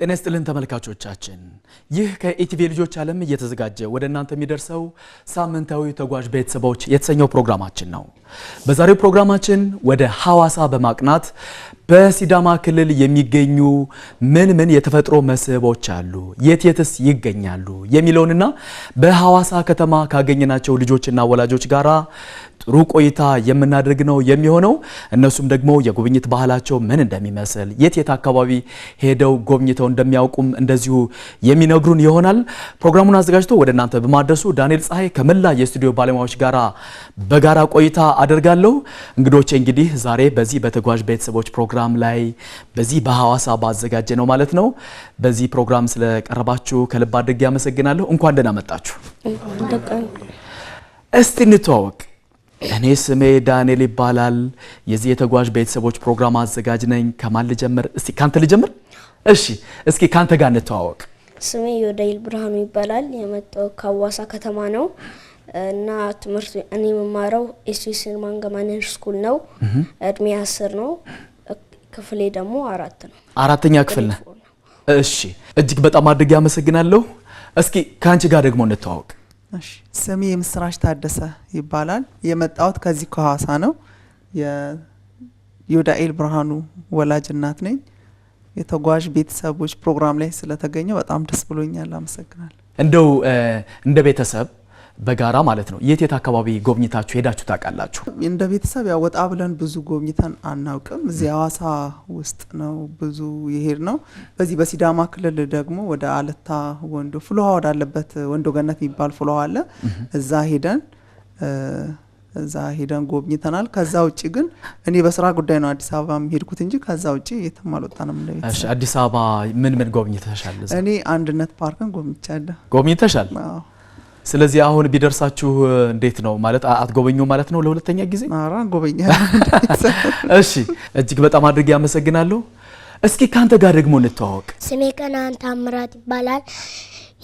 ጤና ይስጥልን ተመልካቾቻችን ይህ ከኢቲቪ ልጆች ዓለም እየተዘጋጀ ወደ እናንተ የሚደርሰው ሳምንታዊ ተጓዥ ቤተሰቦች የተሰኘው ፕሮግራማችን ነው። በዛሬው ፕሮግራማችን ወደ ሐዋሳ በማቅናት በሲዳማ ክልል የሚገኙ ምን የተፈጥሮ መስህቦች አሉ፣ የትስ ይገኛሉ የሚለውንና በሐዋሳ ከተማ ካገኘናቸው ልጆችና ወላጆች ጋራ ጥሩ ቆይታ የምናደርግ ነው የሚሆነው። እነሱም ደግሞ የጉብኝት ባህላቸው ምን እንደሚመስል የት አካባቢ ሄደው ጎብኝተው እንደሚያውቁም እንደዚሁ የሚነግሩን ይሆናል። ፕሮግራሙን አዘጋጅቶ ወደ እናንተ በማድረሱ ዳንኤል ፀሐይ ከመላ የስቱዲዮ ባለሙያዎች ጋራ በጋራ ቆይታ አደርጋለሁ። እንግዶቼ እንግዲህ ዛሬ በዚህ በተጓዥ ቤተሰቦች ፕሮግራም ላይ በዚህ በሐዋሳ ባዘጋጀ ነው ማለት ነው። በዚህ ፕሮግራም ስለቀረባችሁ ከልብ አድርጌ አመሰግናለሁ። እንኳን ደህና መጣችሁ። እስቲ እንተዋወቅ። እኔ ስሜ ዳንኤል ይባላል። የዚህ የተጓዥ ቤተሰቦች ፕሮግራም አዘጋጅ ነኝ። ከማን ልጀምር? እስቲ ካንተ ልጀምር። እሺ፣ እስኪ ካንተ ጋር እንተዋወቅ። ስሜ ዮዳኤል ብርሃኑ ይባላል። የመጣው ከሐዋሳ ከተማ ነው እና ትምህርት እኔ መማረው ኤስኤስ ማንገማነሽ ስኩል ነው። እድሜ 10 ነው። ክፍሌ ደግሞ 4 ነው። አራተኛ ክፍል ነው። እሺ፣ እጅግ በጣም አድርጌ አመሰግናለሁ። እስኪ ካንቺ ጋር ደግሞ እንተዋወቅ። እሺ፣ ስሜ ምስራች ታደሰ ይባላል። የመጣሁት ከዚህ ከሐዋሳ ነው። የዮዳኤል ብርሃኑ ወላጅ እናት ነኝ። የተጓዥ ቤተሰቦች ፕሮግራም ላይ ስለተገኘው በጣም ደስ ብሎኛል። አመሰግናለሁ። እንደው እንደ ቤተሰብ በጋራ ማለት ነው የት አካባቢ ጎብኝታችሁ ሄዳችሁ ታውቃላችሁ? እንደ ቤተሰብ ያው ወጣ ብለን ብዙ ጎብኝተን አናውቅም። እዚህ ሐዋሳ ውስጥ ነው ብዙ ይሄድ ነው። በዚህ በሲዳማ ክልል ደግሞ ወደ አለታ ወንዶ ፍሎሃ ወዳለበት ወንዶ ገነት የሚባል ፍሎሃ አለ። እዛ ሄደን ጎብኝተናል። ከዛ ውጪ ግን እኔ በስራ ጉዳይ ነው አዲስ አበባ ሄድኩት እንጂ ከዛ ውጪ የትም አልወጣንም። እንደቤተሰብ። እሺ፣ አዲስ አበባ ምን ጎብኝተሻል? እኔ አንድነት ፓርክን ጎብኝቻለሁ። ጎብኝተሻል? አዎ። ስለዚህ አሁን ቢደርሳችሁ እንዴት ነው ማለት አትጎበኙ ማለት ነው ለሁለተኛ ጊዜ? አራ ጎበኛለሁ። እሺ፣ እጅግ በጣም አድርጌ አመሰግናለሁ። እስኪ ካንተ ጋር ደግሞ እንተዋወቅ። ስሜ ቀናን ታምራት ይባላል።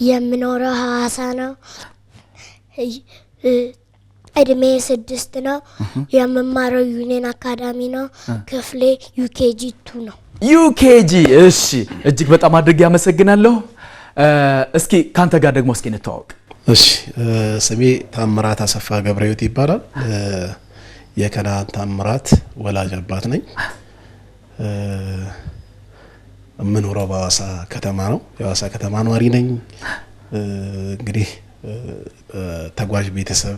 የምኖረው ሐዋሳ ነው። እድሜ 6 ነው። የምማረው ዩኒየን አካዳሚ ነው። ክፍሌ ዩኬጂ 2 ነው። ዩኬጂ። እሺ፣ እጅግ በጣም አድርጌ አመሰግናለሁ። እስኪ ካንተ ጋር ደግሞ እስኪ እንተዋወቅ። እሺ፣ ስሜ ታምራት አሰፋ ገብረህይወት ይባላል። የከናን ታምራት ወላጅ አባት ነኝ። የምኖረው በሐዋሳ ከተማ ነው። የሐዋሳ ከተማ ነዋሪ ነኝ። እንግዲህ ተጓዥ ቤተሰብ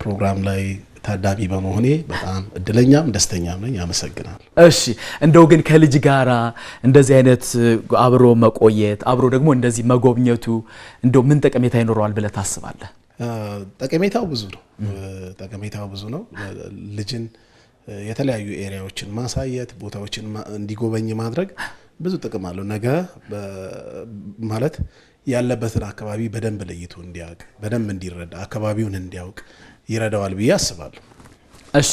ፕሮግራም ላይ ታዳሚ በመሆኔ በጣም እድለኛም ደስተኛም ነኝ። አመሰግናለሁ። እሺ፣ እንደው ግን ከልጅ ጋራ እንደዚህ አይነት አብሮ መቆየት አብሮ ደግሞ እንደዚህ መጎብኘቱ እንደው ምን ጠቀሜታ ይኖረዋል ብለህ ታስባለህ? ጠቀሜታው ብዙ ነው። ልጅን የተለያዩ ኤሪያዎችን ማሳየት፣ ቦታዎችን እንዲጎበኝ ማድረግ ብዙ ጥቅም አለው። ነገ ማለት ያለበትን አካባቢ በደንብ ለይቶ እንዲያውቅ፣ በደንብ እንዲረዳ፣ አካባቢውን እንዲያውቅ ይረዳዋል ብዬ አስባለሁ። እሺ፣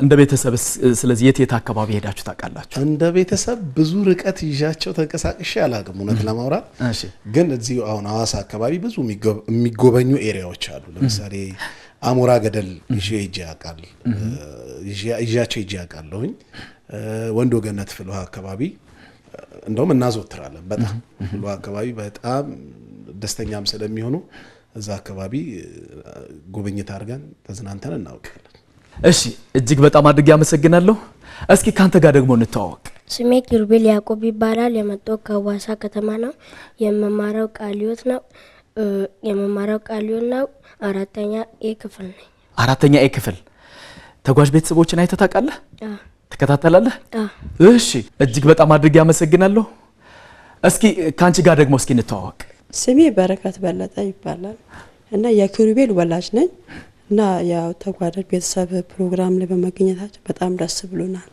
እንደ ቤተሰብ ስለዚህ የት አካባቢ ሄዳችሁ ታውቃላችሁ? እንደ ቤተሰብ ብዙ ርቀት ይዣቸው ተንቀሳቅሼ አላውቅም እውነት ለማውራት። ግን እዚህ አሁን ሐዋሳ አካባቢ ብዙ የሚጎበኙ ኤሪያዎች አሉ። ለምሳሌ አሞራ ገደል ይዣቸው ሄጄ አውቃለሁኝ። ወንዶ ገነት ፍልውሃ አካባቢ እንደውም እናዘወትራለን። በጣም ፍልውሃ አካባቢ በጣም ደስተኛም ስለሚሆኑ እዛ አካባቢ ጉብኝት አድርገን ተዝናንተን እናውቃለን። እሺ፣ እጅግ በጣም አድርጌ አመሰግናለሁ። እስኪ ካንተ ጋር ደግሞ እንተዋወቅ። ስሜ ኪሩቤል ያዕቆብ ይባላል። የመጣው ከሐዋሳ ከተማ ነው። የመማረው ቃሊዮት ነው። አራተኛ ኤ ክፍል ነኝ። አራተኛ ኤ ክፍል። ተጓዥ ቤተሰቦችን አይተህ ታውቃለህ? ተከታተላለህ? እሺ፣ እጅግ በጣም አድርጌ አመሰግናለሁ። እስኪ ካንቺ ጋር ደግሞ እስኪ እንተዋወቅ። ስሜ በረከት በለጠ ይባላል እና የኪሩቤል ወላጅ ነኝ እና ያው ተጓዥ ቤተሰብ ፕሮግራም ላይ በመገኘታችን በጣም ደስ ብሎናል።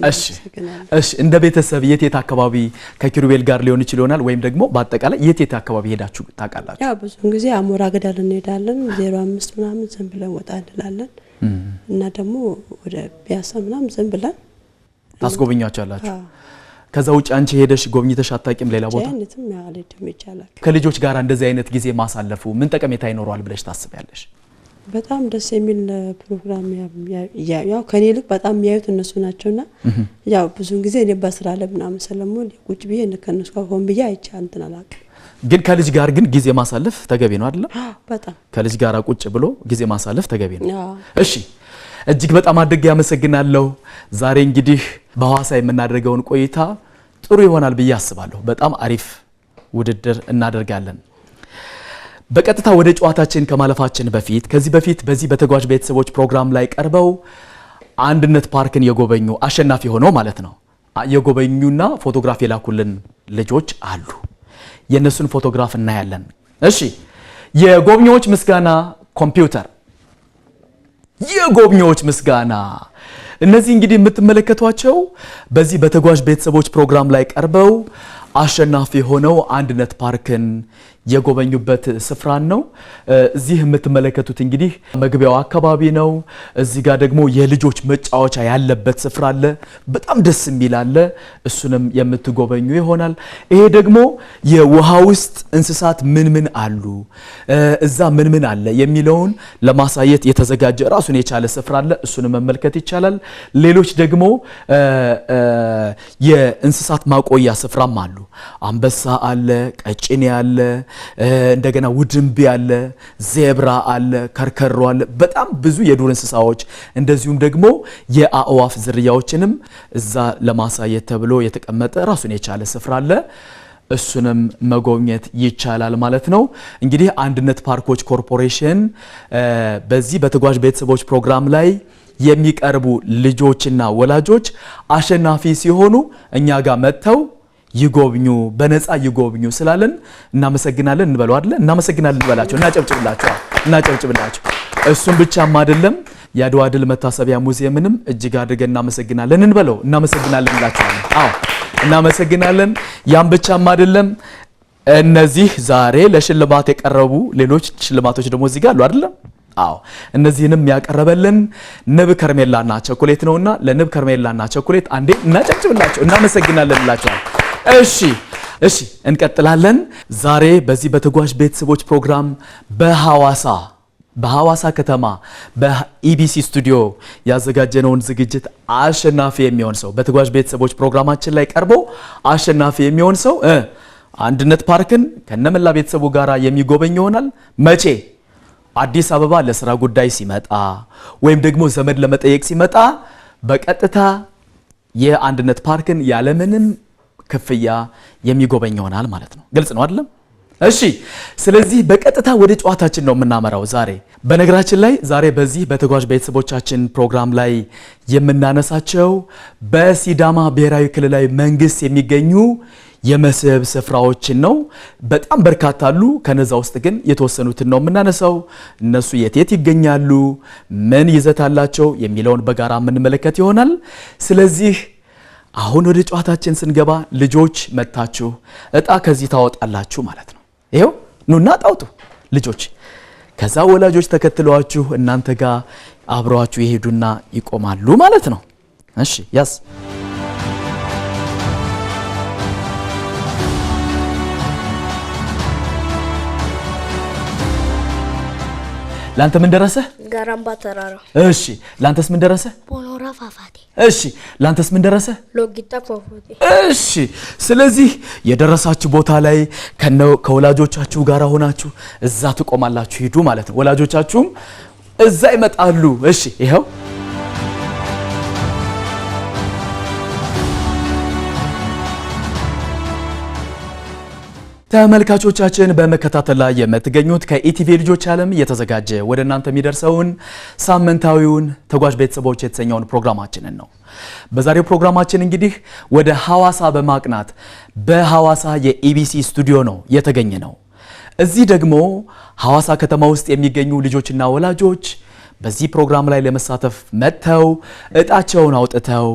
እሺ፣ እንደ ቤተሰብ የት አካባቢ ከኪሩቤል ጋር ሊሆን ይችላል ወይም ደግሞ በአጠቃላይ የት አካባቢ ሄዳችሁ ታውቃላችሁ? ያው ብዙ ጊዜ አሞራ ገደል እንሄዳለን። 05 ምናምን ዝም ብለን ወጣ እንላለን እና ደግሞ ወደ ፒያሳ ምናምን ዝም ብለን ታስጎበኛችኋላችሁ። ከዛ ውጭ አንቺ ሄደሽ ጎብኝተሽ አታውቂም? ሌላ ቦታ ጃንተም ያለድም ይቻላል። ከልጆች ጋር እንደዚህ አይነት ጊዜ ማሳለፉ ምን ጠቀሜታ ይኖረዋል ብለሽ ታስቢያለሽ? በጣም ደስ የሚል ፕሮግራም ያው ከኔ ልክ በጣም የሚያዩት እነሱ ናቸውና ያው ብዙን ጊዜ እኔ በስራ ለምናምን ስለሞል ቁጭ ብዬ ከነሱ ጋር ሆን ብዬ አይቻልም አላውቅም። ግን ከልጅ ጋር ግን ጊዜ ማሳለፍ ተገቢ ነው አይደል? በጣም ከልጅ ጋር ቁጭ ብሎ ጊዜ ማሳለፍ ተገቢ ነው። እሺ እጅግ በጣም አድርጌ ያመሰግናለሁ። ዛሬ እንግዲህ በሐዋሳ የምናደርገውን ቆይታ ጥሩ ይሆናል ብዬ አስባለሁ። በጣም አሪፍ ውድድር እናደርጋለን። በቀጥታ ወደ ጨዋታችን ከማለፋችን በፊት ከዚህ በፊት በዚህ በተጓዥ ቤተሰቦች ፕሮግራም ላይ ቀርበው አንድነት ፓርክን የጎበኙ አሸናፊ ሆነው ማለት ነው የጎበኙና ፎቶግራፍ የላኩልን ልጆች አሉ። የነሱን ፎቶግራፍ እናያለን። እሺ የጎብኚዎች ምስጋና ኮምፒውተር የጎብኚዎች ምስጋና እነዚህ እንግዲህ የምትመለከቷቸው በዚህ በተጓዥ ቤተሰቦች ፕሮግራም ላይ ቀርበው አሸናፊ ሆነው አንድነት ፓርክን የጎበኙበት ስፍራ ነው። እዚህ የምትመለከቱት እንግዲህ መግቢያው አካባቢ ነው። እዚህ ጋር ደግሞ የልጆች መጫወቻ ያለበት ስፍራ አለ። በጣም ደስ የሚል አለ። እሱንም የምትጎበኙ ይሆናል። ይሄ ደግሞ የውሃ ውስጥ እንስሳት ምን አሉ እዛ ምን አለ የሚለውን ለማሳየት የተዘጋጀ ራሱን የቻለ ስፍራ አለ። እሱንም መመልከት ይቻላል። ሌሎች ደግሞ የእንስሳት ማቆያ ስፍራም አሉ። አንበሳ አለ፣ ቀጭኔ አለ፣ እንደገና ውድንቢ አለ፣ ዜብራ አለ፣ ከርከሮ አለ። በጣም ብዙ የዱር እንስሳዎች እንደዚሁም ደግሞ የአእዋፍ ዝርያዎችንም እዛ ለማሳየት ተብሎ የተቀመጠ ራሱን የቻለ ስፍራ አለ። እሱንም መጎብኘት ይቻላል ማለት ነው። እንግዲህ አንድነት ፓርኮች ኮርፖሬሽን በዚህ በተጓዥ ቤተሰቦች ፕሮግራም ላይ የሚቀርቡ ልጆችና ወላጆች አሸናፊ ሲሆኑ እኛ ጋር መጥተው ይጎብኙ በነፃ ይጎብኙ ስላለን እናመሰግናለን እንበለው አይደል? እናመሰግናለን እንበላቸው፣ እናጨብጭብላቸው። እሱም ብቻም አይደለም የአድዋ ድል መታሰቢያ ሙዚየምንም እጅግ አድርገን እናመሰግናለን እንበለው፣ እናመሰግናለን እንላቸዋለን። አዎ እናመሰግናለን። ያም ብቻም አይደለም እነዚህ ዛሬ ለሽልማት የቀረቡ ሌሎች ሽልማቶች ደግሞ እዚህ ጋር አሉ አይደል? አዎ እነዚህንም ያቀረበልን ንብ ከርሜላና ቸኮሌት ነውና ለንብ ከርሜላና ቸኮሌት አንዴ እናጨብጭብላቸው፣ እናመሰግናለን እንላቸዋለን። እሺ እንቀጥላለን። ዛሬ በዚህ በተጓዥ ቤተሰቦች ፕሮግራም በሐዋሳ ከተማ በኢቢሲ ስቱዲዮ ያዘጋጀነውን ዝግጅት አሸናፊ የሚሆን ሰው በተጓዥ ቤተሰቦች ፕሮግራማችን ላይ ቀርቦ አሸናፊ የሚሆን ሰው አንድነት ፓርክን ከነመላ ቤተሰቡ ጋራ የሚጎበኝ ይሆናል። መቼ? አዲስ አበባ ለስራ ጉዳይ ሲመጣ ወይም ደግሞ ዘመድ ለመጠየቅ ሲመጣ በቀጥታ የአንድነት ፓርክን ያለምንም ክፍያ የሚጎበኝ ይሆናል ማለት ነው። ግልጽ ነው አይደለም? እሺ ስለዚህ በቀጥታ ወደ ጨዋታችን ነው የምናመራው ዛሬ። በነገራችን ላይ ዛሬ በዚህ በተጓዥ ቤተሰቦቻችን ፕሮግራም ላይ የምናነሳቸው በሲዳማ ብሔራዊ ክልላዊ መንግስት የሚገኙ የመስህብ ስፍራዎችን ነው። በጣም በርካታ አሉ። ከነዛ ውስጥ ግን የተወሰኑትን ነው የምናነሳው። እነሱ የት ይገኛሉ፣ ምን ይዘት አላቸው የሚለውን በጋራ የምንመለከት ይሆናል። ስለዚህ አሁን ወደ ጨዋታችን ስንገባ ልጆች መታችሁ እጣ ከዚህ ታወጣላችሁ ማለት ነው። ይሄው ኑና ጣውጡ ልጆች። ከዛ ወላጆች ተከትለዋችሁ እናንተ ጋር አብረዋችሁ ይሄዱና ይቆማሉ ማለት ነው። እሺ ያስ ላንተ ምን ደረሰ? ጋራምባ ተራራ። እሺ ላንተስ ምን ደረሰ? ቦኖራ ፏፏቴ። እሺ ላንተስ ምን ደረሰ? ሎጊታ ፏፏቴ። እሺ ስለዚህ የደረሳችሁ ቦታ ላይ ከወላጆቻችሁ ጋር ሆናችሁ እዛ ትቆማላችሁ። ሂዱ ማለት ነው። ወላጆቻችሁም እዛ ይመጣሉ። እሺ ይሄው ተመልካቾቻችን በመከታተል ላይ የምትገኙት ከኢቲቪ ልጆች ዓለም እየተዘጋጀ ወደ እናንተ የሚደርሰውን ሳምንታዊውን ተጓዥ ቤተሰቦች የተሰኘውን ፕሮግራማችንን ነው። በዛሬው ፕሮግራማችን እንግዲህ ወደ ሐዋሳ በማቅናት በሐዋሳ የኢቢሲ ስቱዲዮ ነው የተገኘ ነው። እዚህ ደግሞ ሐዋሳ ከተማ ውስጥ የሚገኙ ልጆችና ወላጆች በዚህ ፕሮግራም ላይ ለመሳተፍ መጥተው እጣቸውን አውጥተው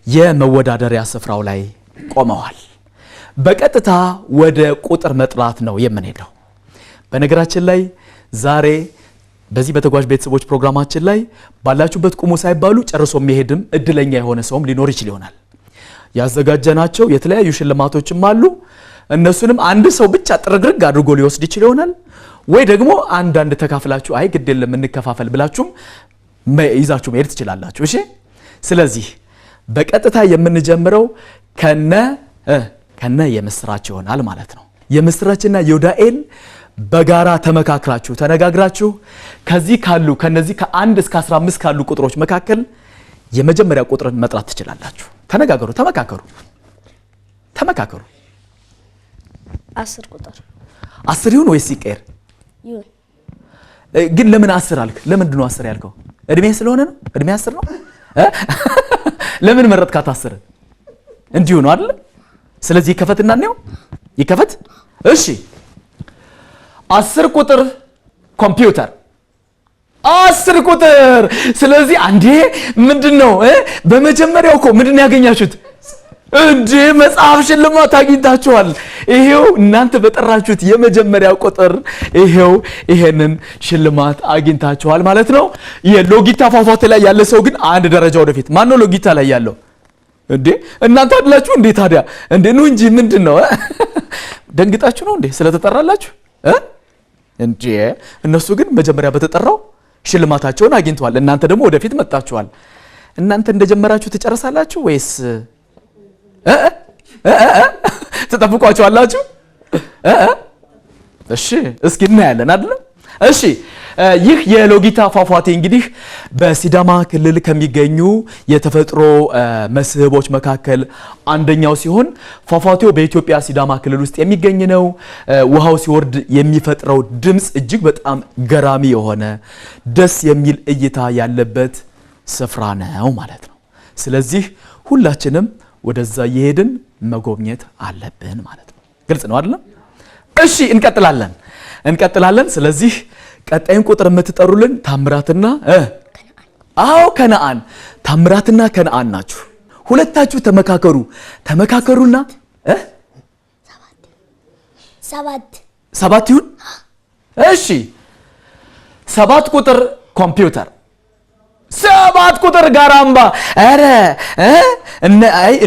የመወዳደሪያ ስፍራው ላይ ቆመዋል። በቀጥታ ወደ ቁጥር መጥራት ነው የምንሄደው። በነገራችን ላይ ዛሬ በዚህ በተጓዥ ቤተሰቦች ፕሮግራማችን ላይ ባላችሁበት ቁሙ ሳይባሉ ጨርሶ የሚሄድም እድለኛ የሆነ ሰውም ሊኖር ይችል ይሆናል። ያዘጋጀናቸው የተለያዩ ሽልማቶችም አሉ። እነሱንም አንድ ሰው ብቻ ጥርግርግ አድርጎ ሊወስድ ይችል ይሆናል። ወይ ደግሞ አንዳንድ ተካፍላችሁ አይ ግድ የለም እንከፋፈል ብላችሁም ይዛችሁ መሄድ ትችላላችሁ። እሺ ስለዚህ በቀጥታ የምንጀምረው ከነ የምስራች ይሆናል ማለት ነው። የምስራችና ዮዳኤል በጋራ ተመካክራችሁ ተነጋግራችሁ ከነዚህ ከ1 እስከ 15 ካሉ ቁጥሮች መካከል የመጀመሪያ ቁጥርን መጥራት ትችላላችሁ። ተነጋገሩ፣ ተመካከሩ። 10 ቁጥር 10 ይሁን ወይስ ይቀር? ይሁን። ግን ለምን 10 አልክ? ለምንድን ነው 10 ያልከው? እድሜ ስለሆነ ነው? እድሜ 10 ነው? ለምን መረጥካት 10? እንዲሁ ነው አይደል? ስለዚህ ይከፈትና ነው ይከፈት። እሺ 10 ቁጥር ኮምፒውተር 10 ቁጥር። ስለዚህ አንዴ ምንድነው በመጀመሪያው እኮ ምንድነው ያገኛችሁት? እንዴ መጽሐፍ ሽልማት አግኝታችኋል። ይሄው እናንተ በጠራችሁት የመጀመሪያ ቁጥር ይሄንን ሽልማት አግኝታችኋል ማለት ነው። የሎጊታ ፏፏቴ ላይ ያለ ሰው ግን አንድ ደረጃ ወደፊት። ማን ነው ሎጊታ ላይ ያለው? እንዴ እናንተ አይደላችሁ እንዴ? ታዲያ እንዴ ነው እንጂ ምንድነው ደንግጣችሁ ነው እንዴ ስለተጠራላችሁ? እንዴ እነሱ ግን መጀመሪያ በተጠራው ሽልማታቸውን አግኝተዋል። እናንተ ደግሞ ወደፊት መጣችኋል። እናንተ እንደጀመራችሁ ትጨርሳላችሁ ወይስ ትጠብቋቸዋላችሁ? እሺ እስኪ እናያለን አይደል? እሺ ይህ የሎጊታ ፏፏቴ እንግዲህ በሲዳማ ክልል ከሚገኙ የተፈጥሮ መስህቦች መካከል አንደኛው ሲሆን ፏፏቴው በኢትዮጵያ ሲዳማ ክልል ውስጥ የሚገኝ ነው። ውሃው ሲወርድ የሚፈጥረው ድምፅ እጅግ በጣም ገራሚ የሆነ ደስ የሚል እይታ ያለበት ስፍራ ነው ማለት ነው። ስለዚህ ሁላችንም ወደዛ እየሄድን መጎብኘት አለብን ማለት ነው። ግልጽ ነው አይደል? እሺ እንቀጥላለን። ስለዚህ ቀጣዩን ቁጥር የምትጠሩልን ታምራትና ከነአን። ታምራትና ከነአን ናችሁ። ሁለታችሁ ተመካከሩና 7 ይሁን። እሺ 7 ቁጥር ኮምፒውተር 7 ቁጥር ጋራምባ። ኧረ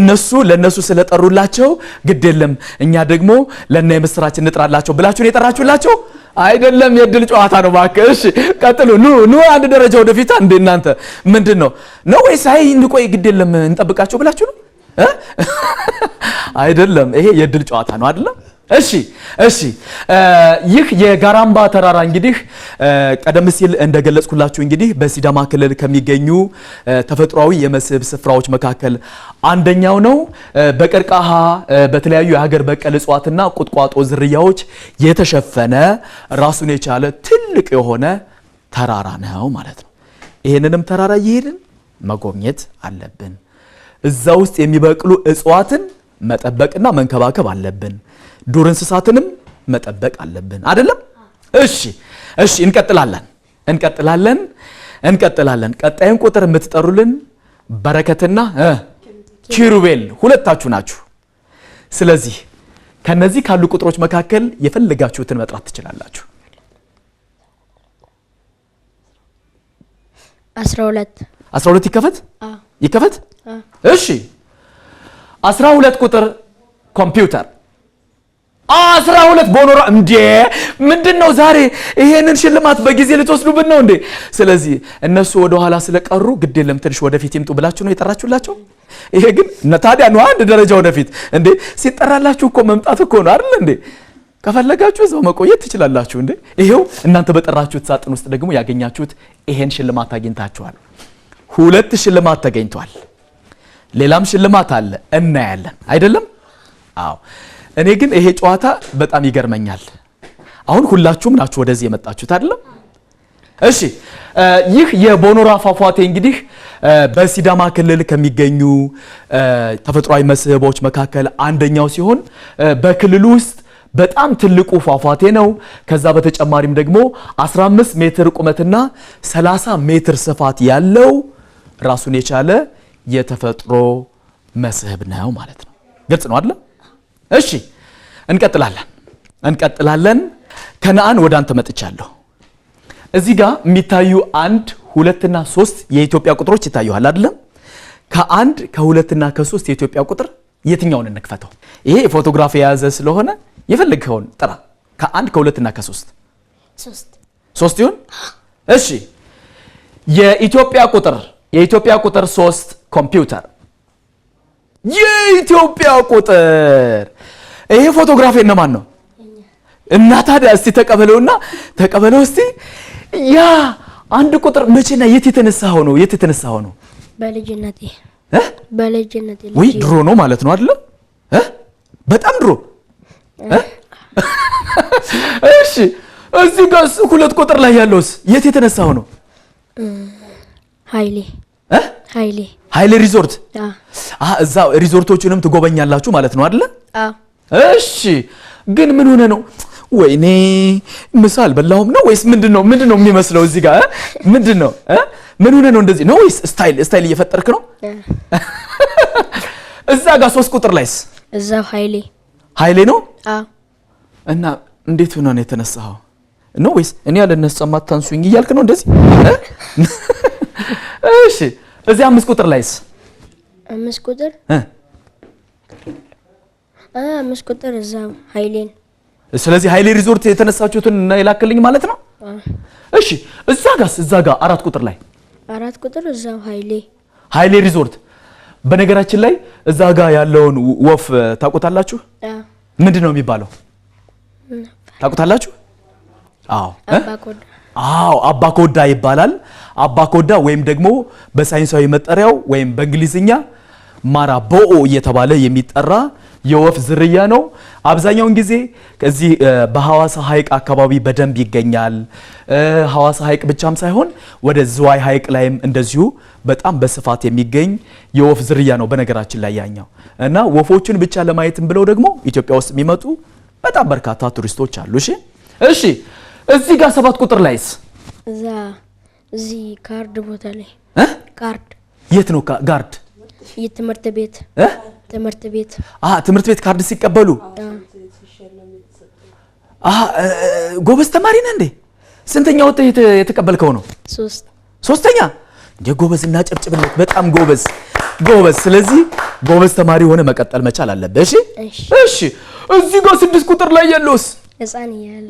እነሱ ለነሱ ስለጠሩላቸው ግድ የለም እኛ ደግሞ ለና የምስራች እንጥራላቸው ብላችሁ ነው የጠራችሁላቸው? አይደለም፣ የድል ጨዋታ ነው። እባክህ እሺ ቀጥሉ። ኑ አንድ ደረጃ ወደፊት። አንዴ እናንተ ምንድነው ነው ወይስ እንቆይ ግድ የለም እንጠብቃቸው ብላችሁ ነው? አይደለም፣ ይሄ የድል ጨዋታ ነው አይደለም? እሺ ይህ የጋራምባ ተራራ እንግዲህ ቀደም ሲል እንደገለጽኩላችሁ እንግዲህ በሲዳማ ክልል ከሚገኙ ተፈጥሯዊ የመስህብ ስፍራዎች መካከል አንደኛው ነው። በቀርከሃ በተለያዩ የሀገር በቀል እጽዋትና ቁጥቋጦ ዝርያዎች የተሸፈነ ራሱን የቻለ ትልቅ የሆነ ተራራ ነው ማለት ነው። ይሄንንም ተራራ እየሄድን መጎብኘት አለብን። እዛ ውስጥ የሚበቅሉ እጽዋትን መጠበቅና መንከባከብ አለብን። ዱር እንስሳትንም መጠበቅ አለብን አይደለም? እሺ እንቀጥላለን። ቀጣዩን ቁጥር የምትጠሩልን በረከትና ኪሩቤል ሁለታችሁ ናችሁ። ስለዚህ ከነዚህ ካሉ ቁጥሮች መካከል የፈለጋችሁትን መጥራት ትችላላችሁ። 12 ይከፈት። እሺ 12 ቁጥር ኮምፒውተር 12 ቦኖራ። እንዴ ምንድነው ዛሬ ይሄንን ሽልማት በጊዜ ልትወስዱብን ነው እንዴ? ስለዚህ እነሱ ወደ ኋላ ስለቀሩ ግድ የለም ትንሽ ወደፊት ይምጡ ብላችሁ ነው የጠራችሁላቸው። ይሄ ግን ታዲያ ነው አንድ ደረጃ ወደፊት። እንዴ ሲጠራላችሁ እኮ መምጣት እኮ ነው አይደል እንዴ? ከፈለጋችሁ እዛው መቆየት ትችላላችሁ እንዴ። ይሄው እናንተ በጠራችሁት ሳጥን ውስጥ ደግሞ ያገኛችሁት ይሄን ሽልማት አግኝታችኋል። 2 ሽልማት ተገኝቷል። ሌላም ሽልማት አለ እናያለን አይደለም? አዎ። እኔ ግን ይሄ ጨዋታ በጣም ይገርመኛል። አሁን ሁላችሁም ናችሁ ወደዚህ የመጣችሁት አይደለም? እሺ ይህ የቦኖራ ፏፏቴ እንግዲህ በሲዳማ ክልል ከሚገኙ ተፈጥሯዊ መስህቦች መካከል አንደኛው ሲሆን በክልሉ ውስጥ በጣም ትልቁ ፏፏቴ ነው። ከዛ በተጨማሪም ደግሞ 15 ሜትር ቁመትና 30 ሜትር ስፋት ያለው ራሱን የቻለ የተፈጥሮ መስህብ ነው ማለት ነው። ግልጽ ነው አይደል? እሺ እንቀጥላለን። ከነአን ወደ አንተ መጥቻለሁ። እዚህ ጋር የሚታዩ 1 2 እና 3 የኢትዮጵያ ቁጥሮች ይታዩሃል አይደለም? ከ1 ከ2 እና ከ3 የኢትዮጵያ ቁጥር የትኛውን እንክፈተው? ይሄ ፎቶግራፍ የያዘ ስለሆነ የፈለግከውን ጥራ። ከ1 ከ2 እና ከ3 3 ይሁን። እሺ የኢትዮጵያ ቁጥር 3 ኮምፒውተር የኢትዮጵያ ቁጥር ይሄ ፎቶግራፍ የነማን ነው? እና ታዲያ እስቲ ተቀበለው እስቲ ያ አንድ ቁጥር መቼና የት የተነሳው ነው? በልጅነቴ ወይ ድሮ ነው ማለት ነው አይደል? በጣም ድሮ። እሺ እዚህ ጋር 2 ቁጥር ላይ ያለውስ የት የተነሳው ነው? ኃይሌ ሪዞርት። እዛ ሪዞርቶቹንም ትጎበኛላችሁ ማለት ነው አይደል? እሺ ግን ምን ሆነ ነው? ወይኔ ምሳ አልበላሁም ነው ወይስ ምንድነው የሚመስለው? እዚህ ጋር ምንድነው? ምን ሆነ ነው እንደዚህ ነው ወይስ ስታይል እየፈጠርክ ነው? እዛ ጋር 3 ቁጥር ላይስ እዛው ኃይሌ ነው። እና እንዴት ሆነ ነው የተነሳው ነው ወይስ እኔ ያለነሳማ ታንሱኝ እያልክ ነው እንደዚህ? እሺ እዚህ 5 ቁጥር ላይስ 5 ቁጥር 5 ቁጥር እዛው ኃይሌን። ስለዚህ ኃይሌ ሪዞርት የተነሳችሁትን ይላክልኝ ማለት ነው። እሺ እዛ ጋር 4 ቁጥር ላይ 4 ቁጥር እዛው ኃይሌ ሪዞርት። በነገራችን ላይ እዛ ጋር ያለውን ወፍ ታውቁታላችሁ? ምንድነው የሚባለው? ታውቁታላችሁ? አዎ አባኮዳ ይባላል። አባኮዳ ወይም ደግሞ በሳይንሳዊ መጠሪያው ወይም በእንግሊዝኛ ማራቦኦ እየተባለ የሚጠራ የወፍ ዝርያ ነው። አብዛኛውን ጊዜ ከዚህ በሐዋሳ ሐይቅ አካባቢ በደንብ ይገኛል። ሐዋሳ ሐይቅ ብቻም ሳይሆን ወደ ዝዋይ ሐይቅ ላይም እንደዚሁ በጣም በስፋት የሚገኝ የወፍ ዝርያ ነው በነገራችን ላይ ያኛው። እና ወፎችን ብቻ ለማየትም ብለው ደግሞ ኢትዮጵያ ውስጥ የሚመጡ በጣም በርካታ ቱሪስቶች አሉ። እሺ እዚህ ጋር 7 ቁጥር ላይስ እዚህ ካርድ ቦታ ላይ ካርድ የት ነው ጋርድ? የትምህርት ቤት ትምህርት ቤት ካርድ ሲቀበሉ ጎበዝ ተማሪ ነህ እንዴ? ስንተኛ ወጥተህ የተቀበልከው ነው? 3ኛ። እንደ ጎበዝና ጨብጭብለት። በጣም ጎበዝ። ስለዚህ ጎበዝ ተማሪ ሆነ መቀጠል መቻል አለበት። እሺ እዚህ ጋር 6 ቁጥር ላይ ያለውስ ህፃን እያለ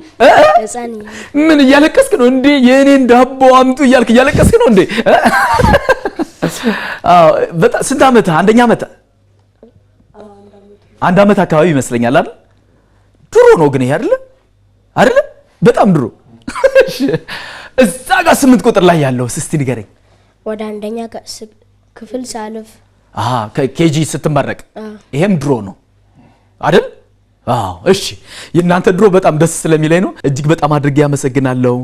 ምን እያለቀስክ ነው እንዴ? የኔን ዳቦ አምጡ እያልክ እያለቀስክ ነው እንዴ? በጣም ስንት ዓመት? አንደኛ ዓመት 1 ዓመት አካባቢ ይመስለኛል አይደል? ድሮ ነው ግን ይሄ አይደል? በጣም ድሮ። እዛ ጋር 8 ቁጥር ላይ ያለው እስቲ ንገረኝ። ወደ አንደኛ ክፍል ሳልፍ ኬጂ ስትመረቅ። ይሄም ድሮ ነው አይደል? እሺ የእናንተ ድሮ በጣም ደስ ስለሚለኝ ነው። እጅግ በጣም አድርጌ ያመሰግናለሁ።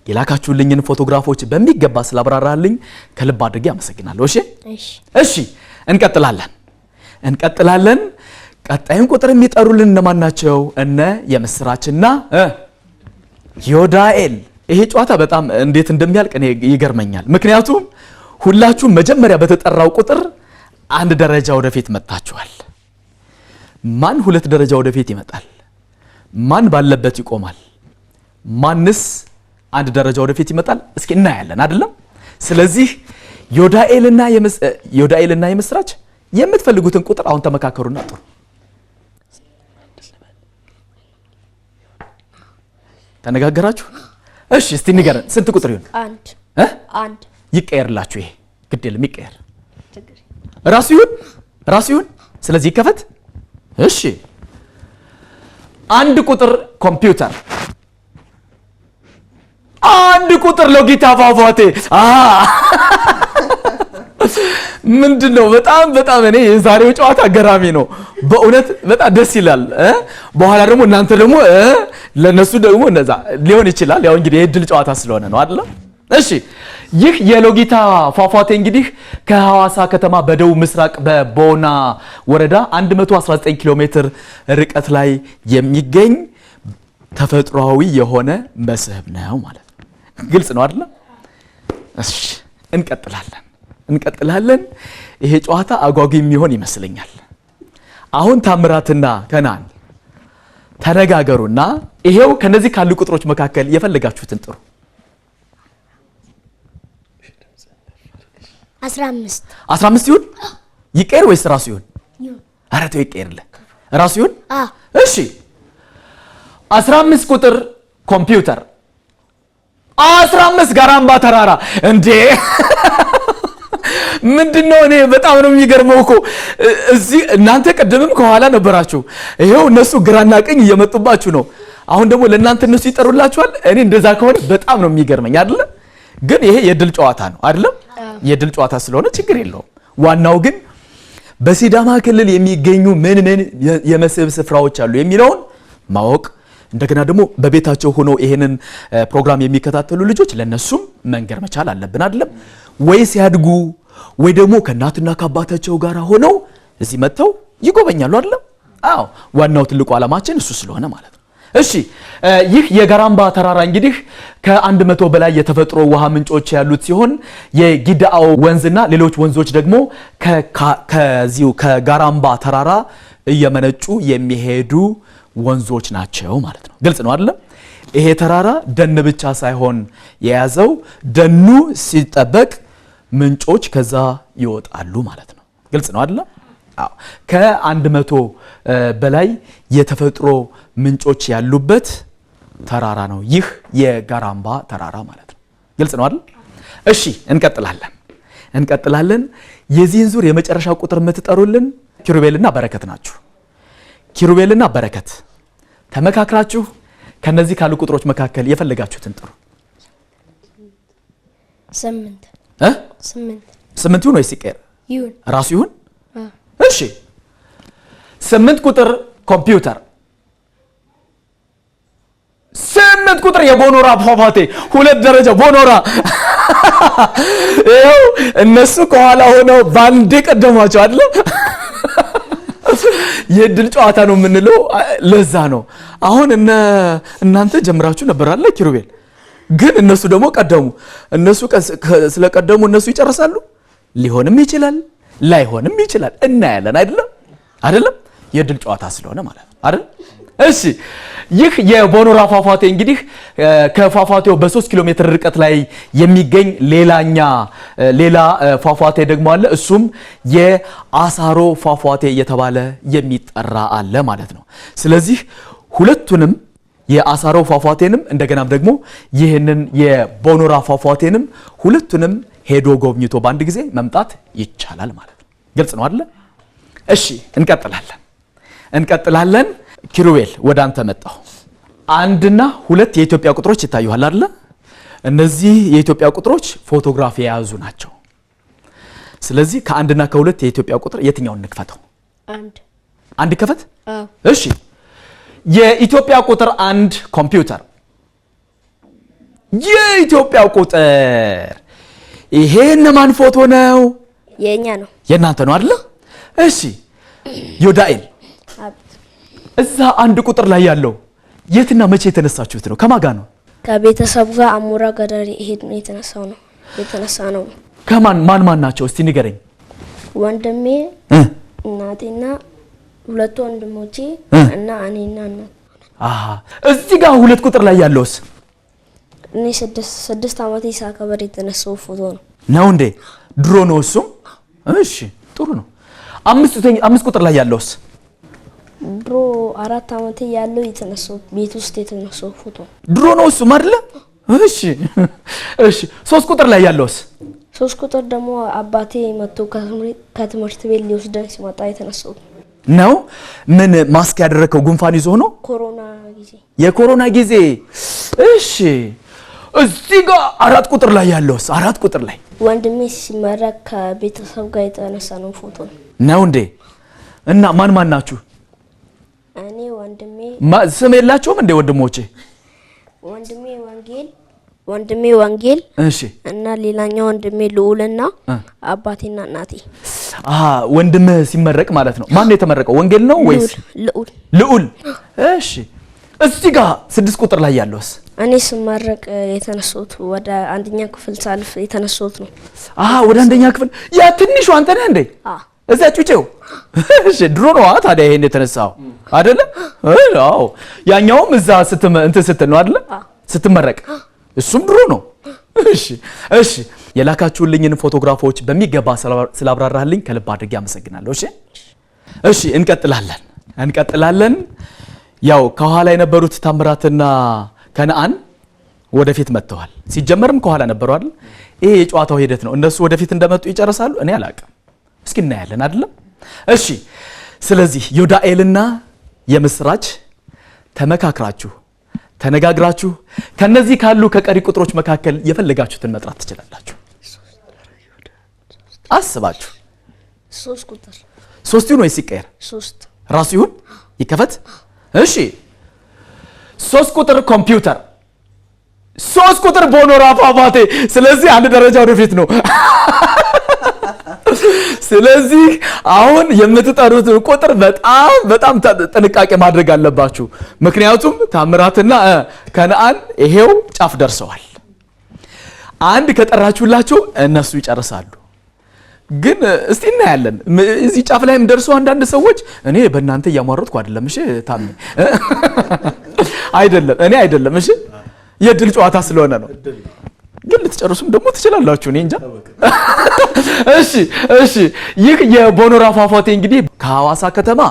የላካችሁልኝን ፎቶግራፎች በሚገባ ስላብራራልኝ ከልብ አድርጌ ያመሰግናለሁ። እሺ እንቀጥላለን። ቀጣዩን ቁጥር የሚጠሩልን እነማን ናቸው? እነ የምስራችና ዮዳኤል። ይሄ ጨዋታ በጣም እንዴት እንደሚያልቅ እኔ ይገርመኛል። ምክንያቱም ሁላችሁም መጀመሪያ በተጠራው ቁጥር 1 ደረጃ ወደፊት መጣችኋል። ማን 2 ደረጃ ወደፊት ይመጣል? ማን ባለበት ይቆማል? ማንስ 1 ደረጃ ወደፊት ይመጣል? እስኪ እናያለን አይደለም? ስለዚህ ዮዳኤልና የምስራች የምትፈልጉትን ቁጥር አሁን ተመካከሩና ጥሩ። ተነጋገራችሁ? እሺ እስቲ ንገረን፣ ስንት ቁጥር ይሁን? 1 ይቀየርላችሁ። ይሄ ግድ የለም ይቀየር። ራሱ ይሁን። ስለዚህ ይከፈት። እሺ 1 ቁጥር ኮምፒውተር፣ 1 ቁጥር ሎጊታ ፏፏቴ። ምንድነው? በጣም እኔ የዛሬው ጨዋታ ገራሚ ነው በእውነት በጣም ደስ ይላል። በኋላ ደግሞ እናንተ ደግሞ ለነሱ ደግሞ እንደዛ ሊሆን ይችላል። ያው እንግዲህ የእድል ጨዋታ ስለሆነ ነው አይደል? እሺ ይህ የሎጊታ ፏፏቴ እንግዲህ ከሐዋሳ ከተማ በደቡብ ምስራቅ በቦና ወረዳ 119 ኪሎ ሜትር ርቀት ላይ የሚገኝ ተፈጥሯዊ የሆነ መስህብ ነው ማለት ነው። ግልጽ ነው አይደል? እሺ እንቀጥላለን። ይሄ ጨዋታ አጓጊ የሚሆን ይመስለኛል። አሁን ታምራትና ከናን ተነጋገሩና ይሄው ከነዚህ ካሉ ቁጥሮች መካከል የፈለጋችሁትን ጥሩ። 15 ይሁን ይቀር ወይስ ራሱ ይሁን? ኧረ ተው ይቀርልህ። ራሱ ይሁን። እሺ 15 ቁጥር ኮምፒውተር 15 ጋራምባ ተራራ እንዴ! ምንድነው? እኔ በጣም ነው የሚገርመው እኮ እዚህ እናንተ ቀደምም ከኋላ ነበራችሁ። ይሄው እነሱ ግራና ቀኝ እየመጡባችሁ ነው። አሁን ደግሞ ለእናንተ እነሱ ይጠሩላችኋል። እኔ እንደዛ ከሆነ በጣም ነው የሚገርመኝ አይደለ? ግን ይሄ የድል ጨዋታ ነው አይደለም? የድል ጨዋታ ስለሆነ ችግር የለውም። ዋናው ግን በሲዳማ ክልል የሚገኙ ምን የመስህብ ስፍራዎች አሉ የሚለውን ማወቅ፣ እንደገና ደግሞ በቤታቸው ሆነው ይሄንን ፕሮግራም የሚከታተሉ ልጆች ለነሱም መንገር መቻል አለብን አይደለም? ወይ ሲያድጉ ወይ ደግሞ ከእናትና ከአባታቸው ጋር ሆነው እዚህ መጥተው ይጎበኛሉ አይደለም? አዎ፣ ዋናው ትልቁ ዓላማችን እሱ ስለሆነ ማለት ነው። እሺ፣ ይህ የጋራምባ ተራራ እንግዲህ ከ100 በላይ የተፈጥሮ ውሃ ምንጮች ያሉት ሲሆን የጊዳኦ ወንዝና ሌሎች ወንዞች ደግሞ ከዚሁ ከጋራምባ ተራራ እየመነጩ የሚሄዱ ወንዞች ናቸው ማለት ነው። ግልጽ ነው አይደለም? ይሄ ተራራ ደን ብቻ ሳይሆን የያዘው ደኑ ሲጠበቅ ምንጮች ከዛ ይወጣሉ ማለት ነው። ግልጽ ነው አይደለም? አዎ። ከ100 በላይ የተፈጥሮ ምንጮች ያሉበት ተራራ ነው ይህ የጋራምባ ተራራ ማለት ነው። ግልጽ ነው አይደል? እሺ፣ እንቀጥላለን። የዚህን ዙር የመጨረሻ ቁጥር የምትጠሩልን ኪሩቤልና በረከት ናችሁ። ኪሩቤልና በረከት ተመካክራችሁ ከነዚህ ካሉ ቁጥሮች መካከል የፈለጋችሁትን ጥሩ። 8 ይሁን ወይስ ይቀር? ይሁን ራሱ ይሁን። እሺ 8 ቁጥር ኮምፒውተር 8 ቁጥር የቦኖራ ፏፏቴ 2 ደረጃ ቦኖራ ይኸው እነሱ ከኋላ ሆነው ባንዴ ቀደሟቸው አይደል? የድል ጨዋታ ነው የምንለው ለዛ ነው። አሁን እናንተ ጀምራችሁ ነበር አይደል ኪሩቤል? ግን እነሱ ደግሞ ቀደሙ። እነሱ ስለቀደሙ እነሱ ይጨርሳሉ። ሊሆንም ይችላል ላይሆንም ይችላል። እናያለን አይደለም? የድል ጨዋታ ስለሆነ ማለት ነው አይደል? እሺ፣ ይህ የቦኖራ ፏፏቴ እንግዲህ ከፏፏቴው በ3 ኪሎ ሜትር ርቀት ላይ የሚገኝ ሌላ ፏፏቴ ደግሞ አለ። እሱም የአሳሮ ፏፏቴ እየተባለ የሚጠራ አለ ማለት ነው። ስለዚህ ሁለቱንም የአሳሮ ፏፏቴንም እንደገናም ደግሞ ይህንን የቦኖራ ፏፏቴንም ሁለቱንም ሄዶ ጎብኝቶ በአንድ ጊዜ መምጣት ይቻላል ማለት ነው። ግልጽ ነው አይደል? እሺ፣ እንቀጥላለን። ኪሩቤል ወደ አንተ መጣሁ። 1 እና 2 የኢትዮጵያ ቁጥሮች ይታዩሃል አይደል? እነዚህ የኢትዮጵያ ቁጥሮች ፎቶግራፍ የያዙ ናቸው። ስለዚህ ከ1 እና ከ2 የኢትዮጵያ ቁጥር የትኛውን እንክፈተው? አንድ ከፈት። እሺ፣ የኢትዮጵያ ቁጥር 1 ኮምፒውተር። የኢትዮጵያ ቁጥር ይሄ እነማን ፎቶ ነው? የኛ ነው። የእናንተ ነው አይደል? እሺ፣ ዮዳኤል እዛ 1 ቁጥር ላይ ያለው የትና መቼ የተነሳችሁት ነው? ከማን ጋር ነው? ከቤተሰብ ጋር አሞራ ገዳሪ ሄድ ነው የተነሳ ነው። ከማን ናቸው? እስቲ ንገረኝ። ወንድሜ፣ እናቴና 2 ወንድሞቼ እና እኔና እናት። እዚህ ጋር 2 ቁጥር ላይ ያለውስ? እኔ 6 ዓመቴ ሳከበር የተነሳው ፎቶ ነው እንዴ? ድሮ ነው እሱም? እሺ፣ ጥሩ ነው። 5 ቁጥር ላይ ያለውስ? ድሮ 4 ዓመቴ ያለው የተነሳው ቤት ውስጥ የተነሳው ፎቶ ድሮ ነው እሱም አይደለ? እሺ 3 ቁጥር ላይ ያለውስ? 3 ቁጥር ደግሞ አባቴ መጥቶ ከትምህርት ቤት ሊወስደን ሲመጣ የተነሳው ነው። ምን ማስክ ያደረከው? ጉንፋን ይዞ ነው? የኮሮና ጊዜ። እሺ፣ እዚህ ጋር 4 ቁጥር ላይ ያለውስ? 4 ቁጥር ላይ ወንድሜ ሲመረቅ ከቤተሰብ ጋር የተነሳ ነው ፎቶ ነው እንዴ? እና ማን ናችሁ? እኔ ወንድሜ ስም የላቸውም እንዴ ወንድሞቼ? ወንድሜ ወንጌል እሺ፣ እና ሌላኛው ወንድሜ ልዑልና አባቴና እናቴ። ወንድምህ ሲመረቅ ማለት ነው። ማን ነው የተመረቀው? ወንጌል ነው ወይስ ልዑል? እሺ፣ እዚህ ጋር 6 ቁጥር ላይ ያለውስ? እኔ ስመረቅ የተነሳሁት ወደ 1ኛ ክፍል ሳልፍ የተነሳሁት ነው። ወደ 1ኛ ክፍል። ያ ትንሹ አንተ ነህ እንዴ? እዛ ጩጬው። እሺ፣ ድሮ ነው ታዲያ ይሄን የተነሳው አይደለ? አዎ፣ ያኛውም እዛ ስትል ነው አይደለ? ስትመረቅ እሱም ድሮ ነው። እሺ፣ የላካችሁልኝን ፎቶግራፎች በሚገባ ስላብራራህልኝ ከልብ አድርጌ አመሰግናለሁ። እሺ፣ እንቀጥላለን። ያው ከኋላ የነበሩት ታምራትና ከነአን ወደፊት መጥተዋል። ሲጀመርም ከኋላ ነበሩ አይደል? ይሄ የጨዋታው ሂደት ነው። እነሱ ወደፊት እንደመጡ ይጨርሳሉ፣ እኔ አላቅም። እስኪ እናያለን አይደለም? እሺ። ስለዚህ ዮዳኤልና የምስራች ተመካክራችሁ ተነጋግራችሁ ከነዚህ ካሉ ከቀሪ ቁጥሮች መካከል የፈለጋችሁትን መጥራት ትችላላችሁ። አስባችሁ 3 ቁጥር 3 ይሁን ወይስ ይቀየር? 3 ራሱ ይሁን ይከፈት። እሺ 3 ቁጥር ኮምፒውተር፣ 3 ቁጥር ቦኖራ ፏፏቴ። ስለዚህ አንድ ደረጃ ወደፊት ነው። ስለዚህ አሁን የምትጠሩት ቁጥር በጣም ጥንቃቄ ማድረግ አለባችሁ። ምክንያቱም ታምራትና ከነአን ይሄው ጫፍ ደርሰዋል። አንድ ከጠራችሁላቸው እነሱ ይጨርሳሉ። ግን እስቲ እናያለን። እዚህ ጫፍ ላይም ደርሰው አንዳንድ ሰዎች እኔ በእናንተ እያሟረጥኩ አይደለም። እሺ ታሜ አይደለም። እሺ የድል ጨዋታ ስለሆነ ነው። ግን ልትጨርሱም ደግሞ ትችላላችሁ። እኔ እንጃ። እሺ ይህ የቦኖራ ፏፏቴ እንግዲህ ከሐዋሳ ከተማ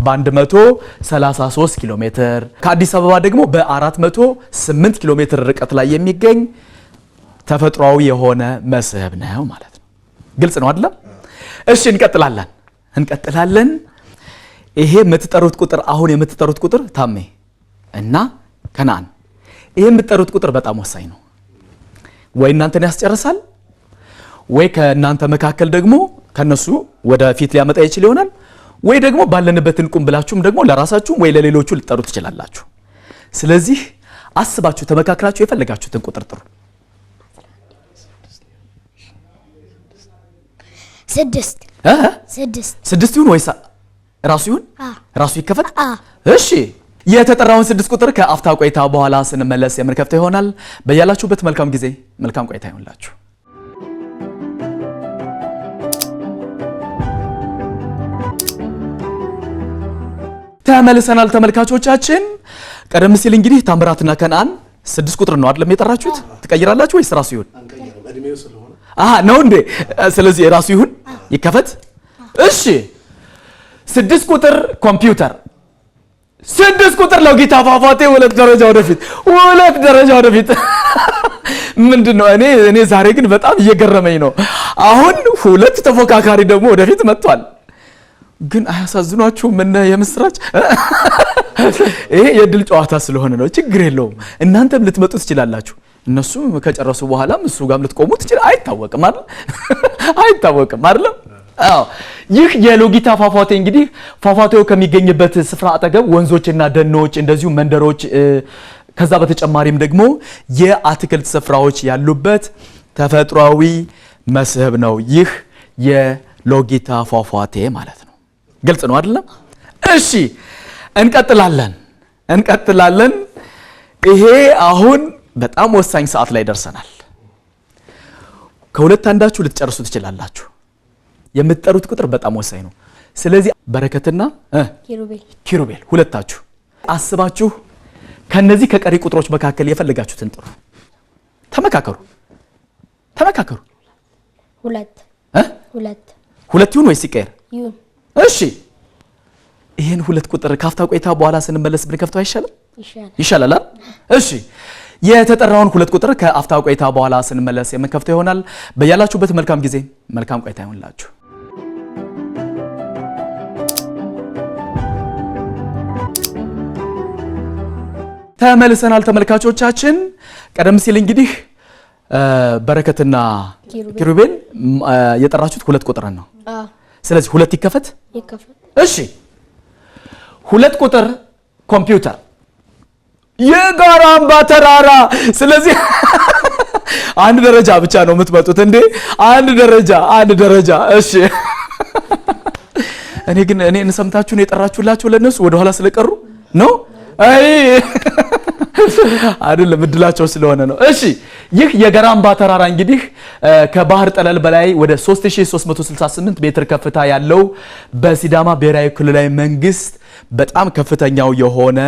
በ133 ኪሎ ሜትር ከአዲስ አበባ ደግሞ በ408 ኪሎ ሜትር ርቀት ላይ የሚገኝ ተፈጥሯዊ የሆነ መስህብ ነው ማለት ነው። ግልጽ ነው አይደል? እሺ እንቀጥላለን። ይሄ የምትጠሩት ቁጥር አሁን የምትጠሩት ቁጥር ታሜ እና ከነአን፣ ይሄ የምትጠሩት ቁጥር በጣም ወሳኝ ነው። ወይ እናንተን ያስጨርሳል ወይ ከእናንተ መካከል ደግሞ ከነሱ ወደፊት ሊያመጣ ይችል ይሆናል። ወይ ደግሞ ባለንበት እንቁም ብላችሁም ደግሞ ለራሳችሁም ወይ ለሌሎቹ ልትጠሩ ትችላላችሁ። ስለዚህ አስባችሁ ተመካክራችሁ የፈለጋችሁትን ቁጥር ጥሩ። 6 ይሁን ወይስ ራሱ ይሁን? ራሱ ይከፈት። እሺ የተጠራውን 6 ቁጥር ከአፍታ ቆይታ በኋላ ስንመለስ የምንከፍተው ይሆናል። በያላችሁበት መልካም ጊዜ፣ መልካም ቆይታ ይሁንላችሁ። ተመልሰናል ተመልካቾቻችን። ቀደም ሲል እንግዲህ ታምራትና ከነአን 6 ቁጥር ነው አይደለም የጠራችሁት? ትቀይራላችሁ ወይስ ራሱ ይሁን? ነው እንዴ? ስለዚህ ራሱ ይሁን ይከፈት። እሺ 6 ቁጥር ኮምፒውተር፣ 6 ቁጥር ለጌታ ፏፏቴ 2 ደረጃ ወደፊት። ምንድነው? እኔ ዛሬ ግን በጣም እየገረመኝ ነው። አሁን 2 ተፎካካሪ ደግሞ ወደፊት መጥቷል። ግን አያሳዝኗችሁም? ምን የምስራች! ይሄ የድል ጨዋታ ስለሆነ ነው። ችግር የለውም። እናንተም ልትመጡ ትችላላችሁ። እነሱም ከጨረሱ በኋላም እሱ ጋርም ልትቆሙ ትችላላችሁ። አይታወቅም አይደል? አዎ ይህ የሎጊታ ፏፏቴ እንግዲህ ፏፏቴው ከሚገኝበት ስፍራ አጠገብ ወንዞችና ደኖች እንደዚሁ መንደሮች ከዛ በተጨማሪም ደግሞ የአትክልት ስፍራዎች ያሉበት ተፈጥሯዊ መስህብ ነው። ይህ የሎጊታ ፏፏቴ ማለት ነው። ግልጽ ነው አይደለም? እሺ እንቀጥላለን። ይሄ አሁን በጣም ወሳኝ ሰዓት ላይ ደርሰናል። ከሁለት አንዳችሁ ልትጨርሱ ትችላላችሁ። የምትጠሩት ቁጥር በጣም ወሳኝ ነው። ስለዚህ በረከትና ኪሩቤል ሁለታችሁ አስባችሁ ከነዚህ ከቀሪ ቁጥሮች መካከል የፈለጋችሁትን ጥሩ። ተመካከሩ። 2 ይሁን ወይስ ይቀየር? ይሁን። እሺ ይሄን 2 ቁጥር ካፍታ ቆይታ በኋላ ስንመለስ ብንከፍተው አይሻልም? ይሻላል። እሺ የተጠራውን 2 ቁጥር ከአፍታ ቆይታ በኋላ ስንመለስ የምንከፍተው ይሆናል። በያላችሁበት መልካም ጊዜ፣ መልካም ቆይታ ይሁንላችሁ። ተመልሰናል ተመልካቾቻችን። ቀደም ሲል እንግዲህ በረከትና ኪሩቤል የጠራችሁት 2 ቁጥር ነው። ስለዚህ 2 ይከፈት። እሺ 2 ቁጥር ኮምፒውተር፣ የጋራ አምባ ተራራ። ስለዚህ አንድ ደረጃ ብቻ ነው የምትመጡት እንዴ? አንድ ደረጃ። እሺ እኔን ሰምታችሁ ነው የጠራችሁላቸው ለነሱ ወደ ኋላ ስለቀሩ ነው? አይ አይደለም፣ እድላቸው ስለሆነ ነው። እሺ ይህ የጋራ አምባ ተራራ እንግዲህ ከባህር ጠለል በላይ ወደ 3368 ሜትር ከፍታ ያለው በሲዳማ ብሔራዊ ክልላዊ መንግስት በጣም ከፍተኛው የሆነ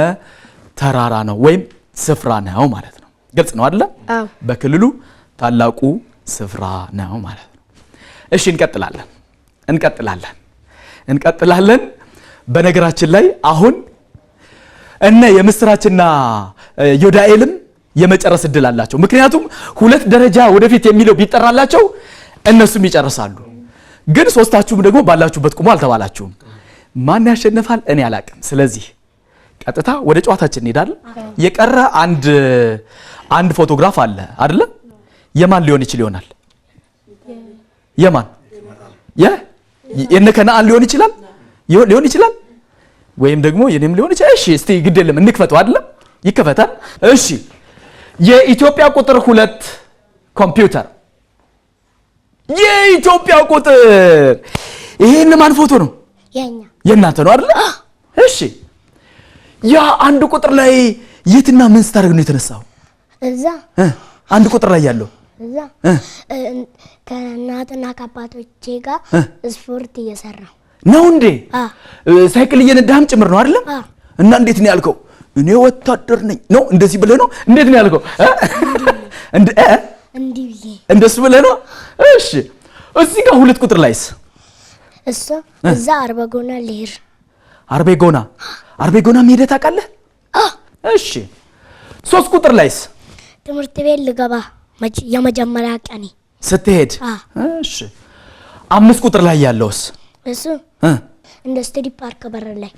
ተራራ ነው ወይም ስፍራ ነው ማለት ነው። ግልጽ ነው አይደል? በክልሉ ታላቁ ስፍራ ነው ማለት ነው። እሺ እንቀጥላለን። በነገራችን ላይ አሁን እነ የምስራችና ዮዳኤልም የመጨረስ እድል አላቸው። ምክንያቱም 2 ደረጃ ወደፊት የሚለው ቢጠራላቸው እነሱም ይጨርሳሉ። ግን ሶስታችሁም ደግሞ ባላችሁበት ቁሙ አልተባላችሁም። ማን ያሸንፋል እኔ አላቅም። ስለዚህ ቀጥታ ወደ ጨዋታችን እንሄዳለን። የቀረ አንድ ፎቶግራፍ አለ አይደለ? የማን ሊሆን ይችላል? የማን የነከነአን ሊሆን ይችላል ሊሆን ይችላል ወይም ደግሞ የኔም ሊሆን ይችላል። እሺ እስቲ ግድ የለም እንክፈተው አይደለ? ይከፈታል። እሺ የኢትዮጵያ ቁጥር 2 ኮምፒውተር የኢትዮጵያ ቁጥር ይሄን ማን ፎቶ ነው? የእናንተ ነው አይደለ? እሺ ያ አንድ ቁጥር ላይ የትና ምን ስታደርግ ነው የተነሳው? እዛ አንድ ቁጥር ላይ ያለው እዛ ከእናትና ከአባቶቼ ጋር ስፖርት እየሰራሁ ነው እንዴ? ሳይክል እየነዳህም ጭምር ነው አይደለም? እና እንዴት ነው ያልከው? እኔ ወታደር ነኝ ነው እንደዚህ ብለህ ነው? እንዴት ነው ያልከው? እንዲህ ብዬ እንደሱ ብለህ ነው? እሺ እዚህ ጋር 2 ቁጥር ላይስ እሱ እዛ አርበጎና ልሄድ አርበጎና ሄደህ ታውቃለህ? እሺ 3 ቁጥር ላይስ ትምህርት ቤት ልገባ የመጀመሪያ ቀኔ ስትሄድ። እሺ 5 ቁጥር ላይ ያለውስ እሱ ኢንዱስትሪ ፓርክ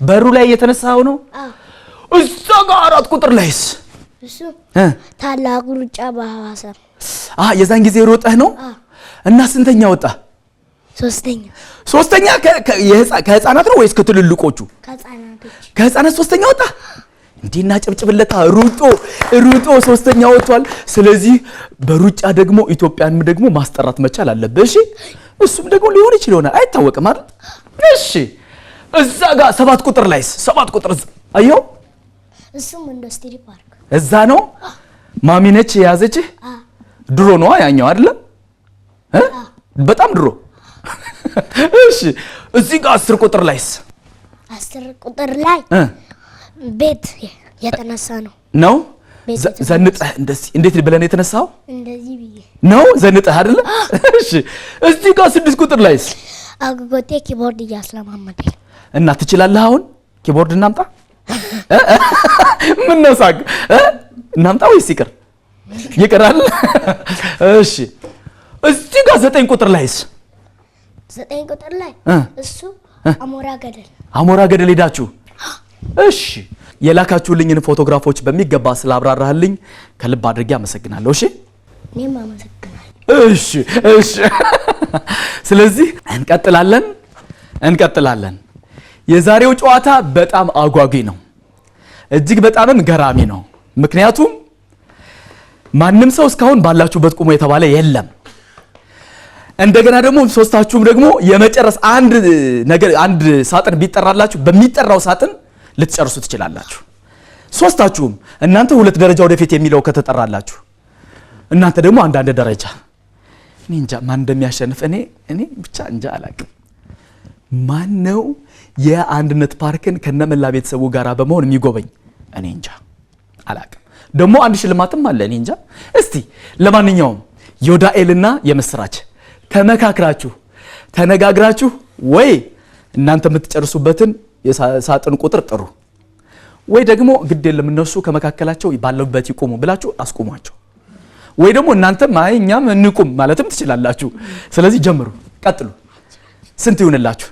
በሩ ላይ የተነሳው ነው። እዛ ጋር 4 ቁጥር ላይስ እሱ ታላቁ ሩጫ በሐዋሳ የዛን ጊዜ ሮጠህ ነው? እና ስንተኛ ወጣ? ሶስተኛ ከህፃናት ነው ወይስ ከትልልቆቹ? ከህፃናት ሶስተኛ ወጣ። እንዲና ጨብጭብለታ ሩጦ ሶስተኛ ወጥቷል። ስለዚህ በሩጫ ደግሞ ኢትዮጵያን ደግሞ ማስጠራት መቻል አለበት። እሺ እሱም ደግሞ ሊሆን ይችላል አይታወቅም አይደል? እሺ እዛ ጋር 7 ቁጥር ላይስ 7 ቁጥር አየው? እሱም ኢንዱስትሪ ፓርክ እዛ ነው። ማሚ ነች የያዘችህ? ድሮ ነው ያኛው አይደል? በጣም ድሮ። እሺ እዚህ ጋር 10 ቁጥር ላይስ 10 ቁጥር ላይ ቤት የተነሳ ነው ዘንጠህ እንደዚህ እንዴት ብለን የተነሳው? እንደዚህ ብዬ ነው ዘንጠህ አይደል? እሺ እዚህ ጋር 6 ቁጥር ላይስ አጎቴ ኪቦርድ እያስለማመደኝ እና ትችላለህ? አሁን ኪቦርድ እናምጣ? ምን ነው ሳቅ? እናምጣ ወይስ ይቀራል? እሺ እዚህ ጋር 9 ቁጥር ላይስ 9 ቁጥር ላይ እሱ አሞራ ገደል ሄዳችሁ? እሺ የላካችሁልኝን ፎቶግራፎች በሚገባ ስላብራራህልኝ ከልብ አድርጌ አመሰግናለሁ። እሺ እኔም አመሰግናለሁ። እሺ ስለዚህ እንቀጥላለን። የዛሬው ጨዋታ በጣም አጓጊ ነው፣ እጅግ በጣምም ገራሚ ነው። ምክንያቱም ማንም ሰው እስካሁን ባላችሁበት ቁሞ የተባለ የለም። እንደገና ደግሞ ሶስታችሁም ደግሞ የመጨረስ አንድ ሳጥን ቢጠራላችሁ በሚጠራው ሳጥን ልትጨርሱ ትችላላችሁ። ሶስታችሁም እናንተ 2 ደረጃ ወደፊት የሚለው ከተጠራላችሁ እናንተ ደግሞ አንዳንድ ደረጃ። እኔ እንጃ ማን እንደሚያሸንፍ እኔ ብቻ እንጃ አላቅም። ማን ነው የአንድነት ፓርክን ከነመላ ቤተሰቡ ጋር በመሆን የሚጎበኝ? እኔ እንጃ አላቅም። ደግሞ አንድ ሽልማትም አለ። እኔ እንጃ። እስቲ ለማንኛውም ዮዳኤልና የምስራች ተመካክራችሁ ተነጋግራችሁ ወይ እናንተ የምትጨርሱበትን የሳጥን ቁጥር ጥሩ፣ ወይ ደግሞ ግድ የለም እነሱ ከመካከላቸው ባለበት ይቆሙ ብላችሁ አስቆሟቸው፣ ወይ ደግሞ እናንተም አይ እኛም እንቁም ማለትም ትችላላችሁ። ስለዚህ ጀምሩ፣ ቀጥሉ። ስንት ይሁንላችሁ?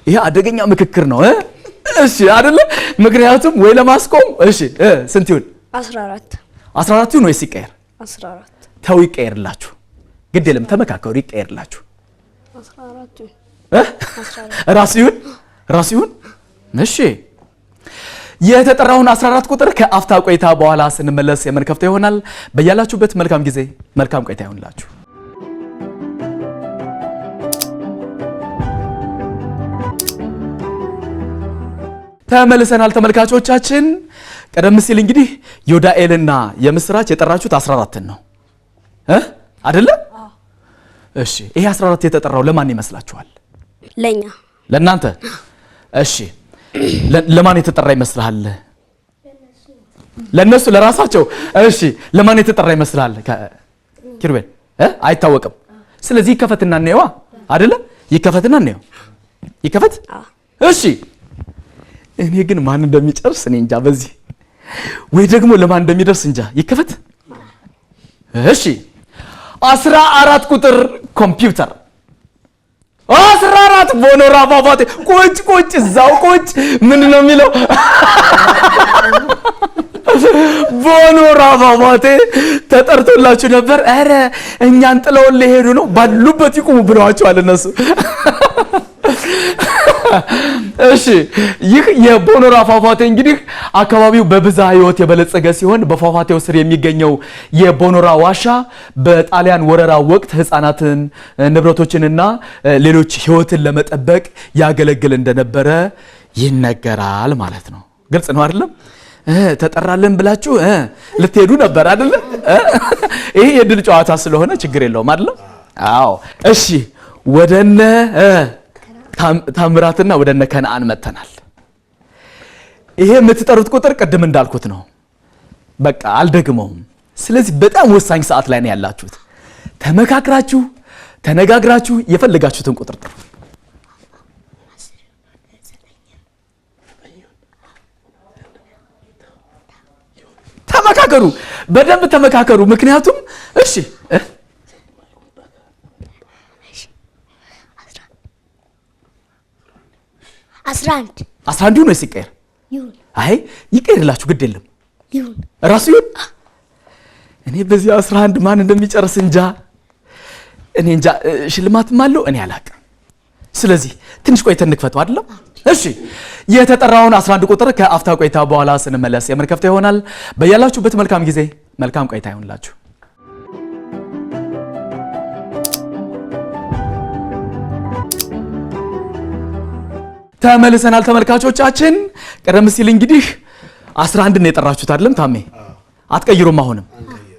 ይሄ አደገኛ ምክክር ነው። እሺ አይደለ? ምክንያቱም ወይ ለማስቆም እሺ ስንት ይሁን? 14 ይሁን ወይስ ይቀየር? 14 ተው ይቀየርላችሁ። ግድ የለም ተመካከሩ፣ ይቀየርላችሁ። 14 ራሱ ይሁን። እሺ የተጠራውን 14 ቁጥር ከአፍታ ቆይታ በኋላ ስንመለስ የምንከፍተው ይሆናል። በያላችሁበት መልካም ጊዜ፣ መልካም ቆይታ ይሁንላችሁ። ተመልሰናል ተመልካቾቻችን። ቀደም ሲል እንግዲህ ዮዳኤልና የምስራች የጠራችሁት 14ን ነው አይደለ? እሺ ይሄ 14 የተጠራው ለማን ይመስላችኋል? ለእናንተ። እሺ ለማን የተጠራ ይመስላል? ለነሱ ለራሳቸው። እሺ ለማን የተጠራ ይመስላል? ኪሩቤል አይታወቅም። ስለዚህ ይከፈትና እንየዋ አይደለ? ይከፈትና እንየው። ይከፈት። እሺ እኔ ግን ማን እንደሚጨርስ እኔ እንጃ። በዚህ ወይ ደግሞ ለማን እንደሚደርስ እንጃ። ይከፈት። እሺ 14 ቁጥር ኮምፒውተር 14 ቦኖራ ፏፏቴ ቁጭ እዛው ቁጭ ምንድን ነው የሚለው? ቦኖራ ፏፏቴ ተጠርቶላችሁ ነበር። ኧረ እኛን ጥለውን ሊሄዱ ነው፣ ባሉበት ይቁሙ ብለዋቸዋል እነሱ። እሺ ይህ የቦኖራ ፏፏቴ እንግዲህ አካባቢው በብዝሃ ሕይወት የበለጸገ ሲሆን በፏፏቴው ስር የሚገኘው የቦኖራ ዋሻ በጣሊያን ወረራ ወቅት ሕፃናትን ንብረቶችንና ሌሎች ሕይወትን ለመጠበቅ ያገለግል እንደነበረ ይነገራል ማለት ነው። ግልጽ ነው አይደለም? ተጠራለን ብላችሁ ልትሄዱ ነበር አይደለም? ይሄ የድል ጨዋታ ስለሆነ ችግር የለውም አይደለም? አዎ። እሺ ወደነ ታምራትና ወደነ ከነአን መተናል። ይሄ የምትጠሩት ቁጥር ቅድም እንዳልኩት ነው። በቃ አልደግመውም። ስለዚህ በጣም ወሳኝ ሰዓት ላይ ነው ያላችሁት። ተመካክራችሁ ተነጋግራችሁ የፈለጋችሁትን ቁጥር ጥሩ። ተመካከሩ፣ በደንብ ተመካከሩ። ምክንያቱም እሺ 11 ነው ሲቀር ይሁን። አይ ይቀርላችሁ፣ ግድ የለም ይሁን፣ ራሱ ይሁን። እኔ በዚህ 11 ማን እንደሚጨርስ እንጃ። እኔ እንጃ። ሽልማትም አለው እኔ አላውቅም። ስለዚህ ትንሽ ቆይተን እንክፈተው አይደለም? እሺ የተጠራውን 11 ቁጥር ከአፍታ ቆይታ በኋላ ስንመለስ የምንከፍተው ይሆናል። በያላችሁበት መልካም ጊዜ፣ መልካም ቆይታ ይሁንላችሁ። ተመልሰናል ተመልካቾቻችን። ቀደም ሲል እንግዲህ 11 ነው የጠራችሁት አይደለም? ታሜ አትቀይሩም አሁንም።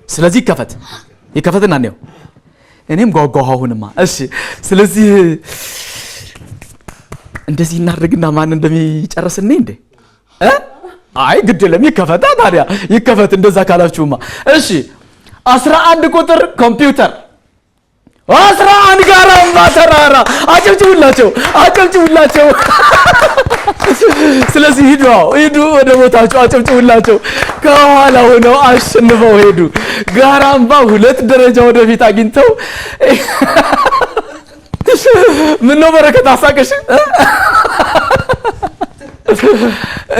ስለዚህ ይከፈትና ነው። እኔም ጓጓሁ አሁንማ። እሺ ስለዚህ እንደዚህ እናድርግና ማን እንደሚጨርስ እኔ እንዴ? አይ ግድ የለም ይከፈታ። ታዲያ ይከፈት እንደዛ ካላችሁማ። እሺ 11 ቁጥር ኮምፒውተር 11 ጋራማ ተራራ። አጨብጭቡላቸው። ስለዚህ ሂዱ ወደ ቦታቸው፣ አጨብጭቡላቸው። ከኋላ ሆነው አሸንፈው ሄዱ። ጋራምባ 2 ደረጃ ወደፊት አግኝተው ምን ነው በረከት አሳቀሽ?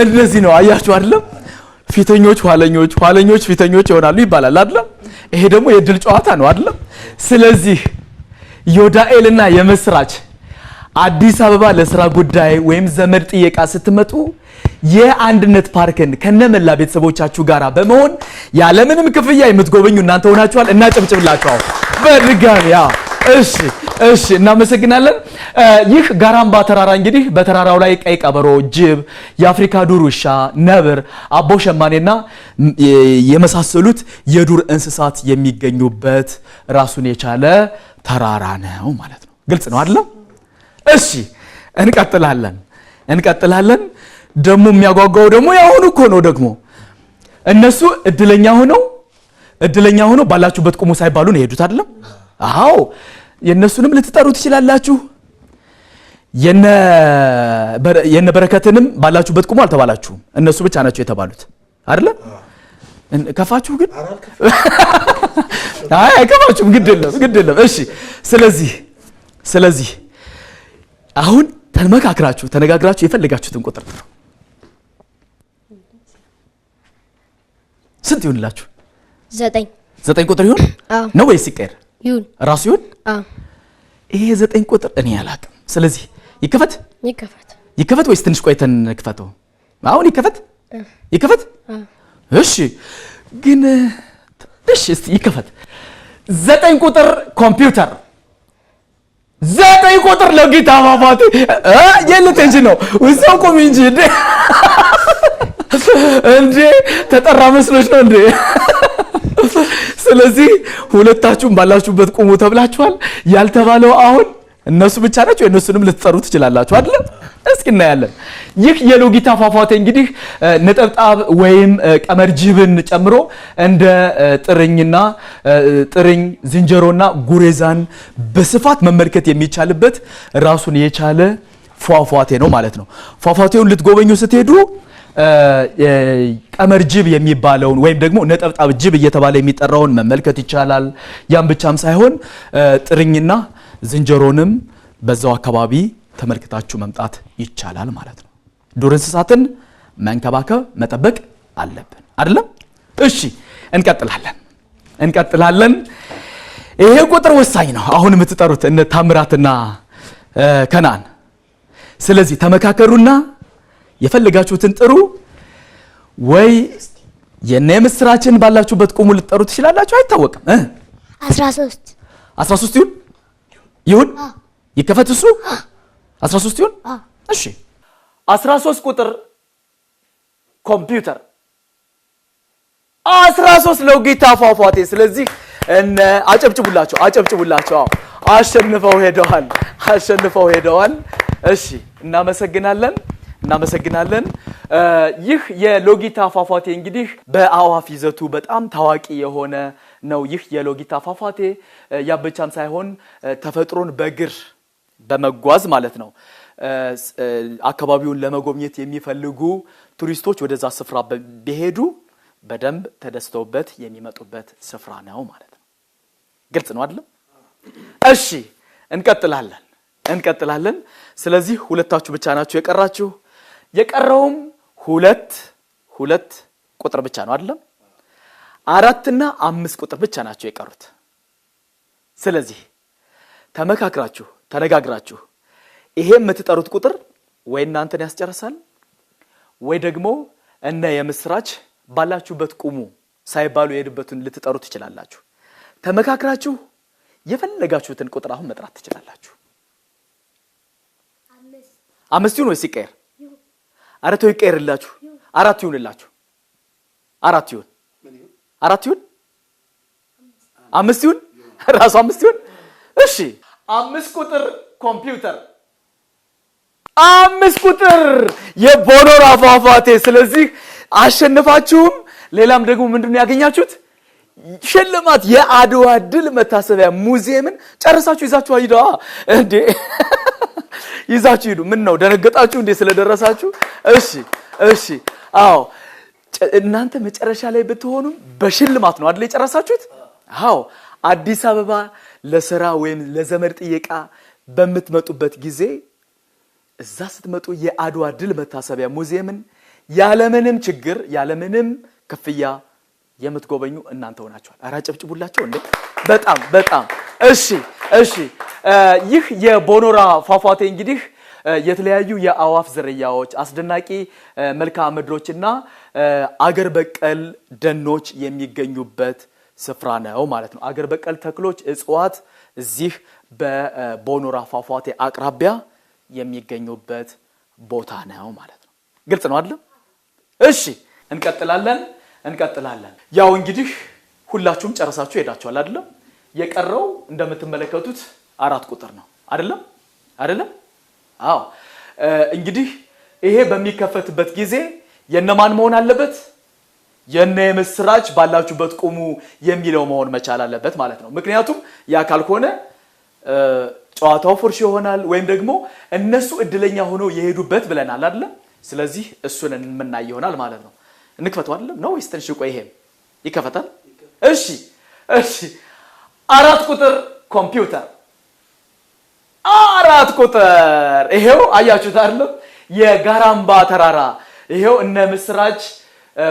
እንደዚህ ነው አያችሁ አይደለም? ፊተኞች ኋለኞች፣ ኋለኞች ፊተኞች ይሆናሉ ይባላል አይደለም? ይሄ ደግሞ የድል ጨዋታ ነው አይደለም? ስለዚህ ዮዳኤልና የመስራች አዲስ አበባ ለስራ ጉዳይ ወይም ዘመድ ጥየቃ ስትመጡ የአንድነት ፓርክን ከነመላ ቤተሰቦቻችሁ ጋር በመሆን ያለምንም ክፍያ የምትጎበኙ እናንተ ሆናችኋል። እናጨብጭብላችኋል በድጋሚ። እሺ እናመሰግናለን። ይህ ጋራምባ ተራራ እንግዲህ በተራራው ላይ ቀይ ቀበሮ፣ ጅብ፣ የአፍሪካ ዱር ውሻ፣ ነብር፣ አቦ ሸማኔና የመሳሰሉት የዱር እንስሳት የሚገኙበት ራሱን የቻለ ተራራ ነው ማለት ነው። ግልጽ ነው አይደለም? እሺ እንቀጥላለን። ደግሞ የሚያጓጓው ደግሞ ያሁኑ እኮ ነው። ደግሞ እነሱ እድለኛ ሆነው ባላችሁበት ቁሙ ሳይባሉ ነው የሄዱት አይደለም? አዎ የነሱንም ልትጠሩ ትችላላችሁ። የነ በረከትንም ባላችሁበት ቁሙ አልተባላችሁም። እነሱ ብቻ ናቸው የተባሉት አይደለ? ከፋችሁ ግን አይ አይከፋችሁም። ግድ የለም። እሺ ስለዚህ አሁን ተመካክራችሁ ተነጋግራችሁ የፈለጋችሁትን ቁጥር ጥሩ። ስንት ይሁንላችሁ? 9 ቁጥር ይሁን ነው ወይስ ይቀር? ይሁን ራሱ ይሁን። ይሄ 9 ቁጥር እኔ አላውቅም። ስለዚህ ይከፈት ወይስ ትንሽ ቆይተን እንክፈተው? አሁን ይከፈት። እሺ ግን እስቲ ይከፈት። 9 ቁጥር ኮምፒውተር 9 ቁጥር ለጌታ ፏፏቴ የለት እንጂ ነው ወይስ ቆም እንጂ እንዴ ተጠራ መስሎሽ ነው እንዴ? ስለዚህ ሁለታችሁም ባላችሁበት ቁሙ ተብላችኋል። ያልተባለው አሁን እነሱ ብቻ ናቸው። የእነሱንም ልትጠሩ ትችላላችሁ አይደል? እስኪ እናያለን። ይህ የሎጊታ ፏፏቴ እንግዲህ ነጠብጣብ ወይም ቀመር ጅብን ጨምሮ እንደ ጥርኝ፣ ዝንጀሮና ጉሬዛን በስፋት መመልከት የሚቻልበት ራሱን የቻለ ፏፏቴ ነው ማለት ነው። ፏፏቴውን ልትጎበኙ ስትሄዱ ቀመር ጅብ የሚባለውን ወይም ደግሞ ነጠብጣብ ጅብ እየተባለ የሚጠራውን መመልከት ይቻላል። ያን ብቻም ሳይሆን ጥርኝና ዝንጀሮንም በዛው አካባቢ ተመልክታችሁ መምጣት ይቻላል ማለት ነው። ዱር እንስሳትን መንከባከብ መጠበቅ አለብን አይደለም? እሺ እንቀጥላለን። ይሄ ቁጥር ወሳኝ ነው። አሁን የምትጠሩት እነ ታምራትና ከናን። ስለዚህ ተመካከሩና የፈለጋችሁትን ጥሩ። ወይ የነ ምስራችን ባላችሁበት ቁሙ ልትጠሩ ትችላላችሁ፣ አይታወቅም። 13 ይሁን ይከፈት እሱ 13 ይሁን። እሺ 13 ቁጥር ኮምፒውተር 13 ሎጊታ ፏፏቴ። ስለዚህ እነ አጨብጭቡላቸው። አሸንፈው ሄደዋል። እሺ እናመሰግናለን። ይህ የሎጊታ ፏፏቴ እንግዲህ በአዋፍ ይዘቱ በጣም ታዋቂ የሆነ ነው። ይህ የሎጊታ ፏፏቴ ያብቻም ሳይሆን ተፈጥሮን በእግር በመጓዝ ማለት ነው አካባቢውን ለመጎብኘት የሚፈልጉ ቱሪስቶች ወደዛ ስፍራ ቢሄዱ በደንብ ተደስተውበት የሚመጡበት ስፍራ ነው ማለት ነው። ግልጽ ነው አይደል? እሺ እንቀጥላለን። ስለዚህ ሁለታችሁ ብቻ ናችሁ የቀራችሁ። የቀረውም ሁለት ቁጥር ብቻ ነው አይደል? 4 እና 5 ቁጥር ብቻ ናቸው የቀሩት። ስለዚህ ተነጋግራችሁ ይሄ የምትጠሩት ቁጥር ወይ እናንተን ያስጨርሳል ወይ ደግሞ እነ የምስራች ባላችሁበት ቁሙ ሳይባሉ የሄዱበትን ልትጠሩ ትችላላችሁ። ተመካክራችሁ የፈለጋችሁትን ቁጥር አሁን መጥራት ትችላላችሁ። 5 ይሁን ወይስ ይቀየር? አረቶ ይቀየርላችሁ። 4 ይሁንላችሁ። 4 ይሁን። 5 ይሁን። ራሱ 5 ይሁን። እሺ 5 ቁጥር ኮምፒውተር 5 ቁጥር የቦኖራ ፏፏቴ። ስለዚህ አሸንፋችሁም ሌላም ደግሞ ምንድነው ያገኛችሁት? ሽልማት የአድዋ ድል መታሰቢያ ሙዚየምን ጨርሳችሁ ይዛችሁ ሂዱ እንዴ! ይዛችሁ ሂዱ። ምን ነው ደነገጣችሁ እንዴ ስለደረሳችሁ? እሺ አዎ፣ እናንተ መጨረሻ ላይ ብትሆኑ በሽልማት ነው አይደል የጨረሳችሁት? አዎ፣ አዲስ አበባ ለሥራ ወይም ለዘመድ ጥየቃ በምትመጡበት ጊዜ እዛ ስትመጡ የአድዋ ድል መታሰቢያ ሙዚየምን ያለምንም ችግር ያለምንም ክፍያ የምትጎበኙ እናንተ ሆናችኋል። ኧረ አጨብጭቡላቸው እንዴ! በጣም እሺ። ይህ የቦኖራ ፏፏቴ እንግዲህ የተለያዩ የአዋፍ ዝርያዎች፣ አስደናቂ መልክዓ ምድሮችና አገር በቀል ደኖች የሚገኙበት ስፍራ ነው ማለት ነው። አገር በቀል ተክሎች፣ እጽዋት እዚህ በቦኖራ ፏፏቴ አቅራቢያ የሚገኙበት ቦታ ነው ማለት ነው። ግልጽ ነው አይደል? እሺ እንቀጥላለን። ያው እንግዲህ ሁላችሁም ጨርሳችሁ ሄዳችኋል አይደል? የቀረው እንደምትመለከቱት 4 ቁጥር ነው አይደለም? አዎ። እንግዲህ ይሄ በሚከፈትበት ጊዜ የነማን መሆን አለበት? የነ የምስራች ባላችሁበት ቁሙ የሚለው መሆን መቻል አለበት ማለት ነው። ምክንያቱም ያ ካልሆነ ጨዋታው ፉርሽ ይሆናል ወይም ደግሞ እነሱ እድለኛ ሆነው የሄዱበት ብለናል አይደል? ስለዚህ እሱን እንመናይ ይሆናል ማለት ነው። እንክፈተው አይደለም ነው ወይስ ትንሽ ቆይ ይሄም ይከፈታል? እሺ 4 ቁጥር ኮምፒውተር 4 ቁጥር ይሄው አያችሁት አይደል? የጋራምባ ተራራ ይሄው እነ ምስራች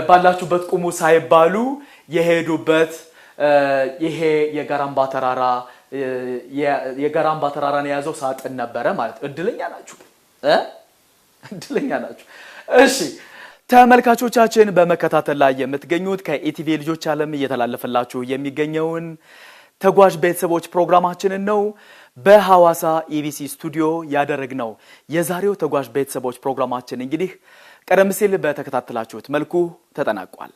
ባላችሁበት ቁሙ ሳይባሉ የሄዱበት ይሄ የጋራምባ ተራራ የጋራምባ ተራራን የያዘው ሳጥን ነበረ ማለት እድለኛ ናችሁ። እሺ ተመልካቾቻችን በመከታተል ላይ የምትገኙት ከኢቲቪ ልጆች ዓለም እየተላለፈላችሁ የሚገኘውን ተጓዥ ቤተሰቦች ፕሮግራማችንን ነው። በሐዋሳ ኢቢሲ ስቱዲዮ ያደረግነው የዛሬው ተጓዥ ቤተሰቦች ፕሮግራማችን እንግዲህ ቀደም ሲል በተከታተላችሁት መልኩ ተጠናቋል።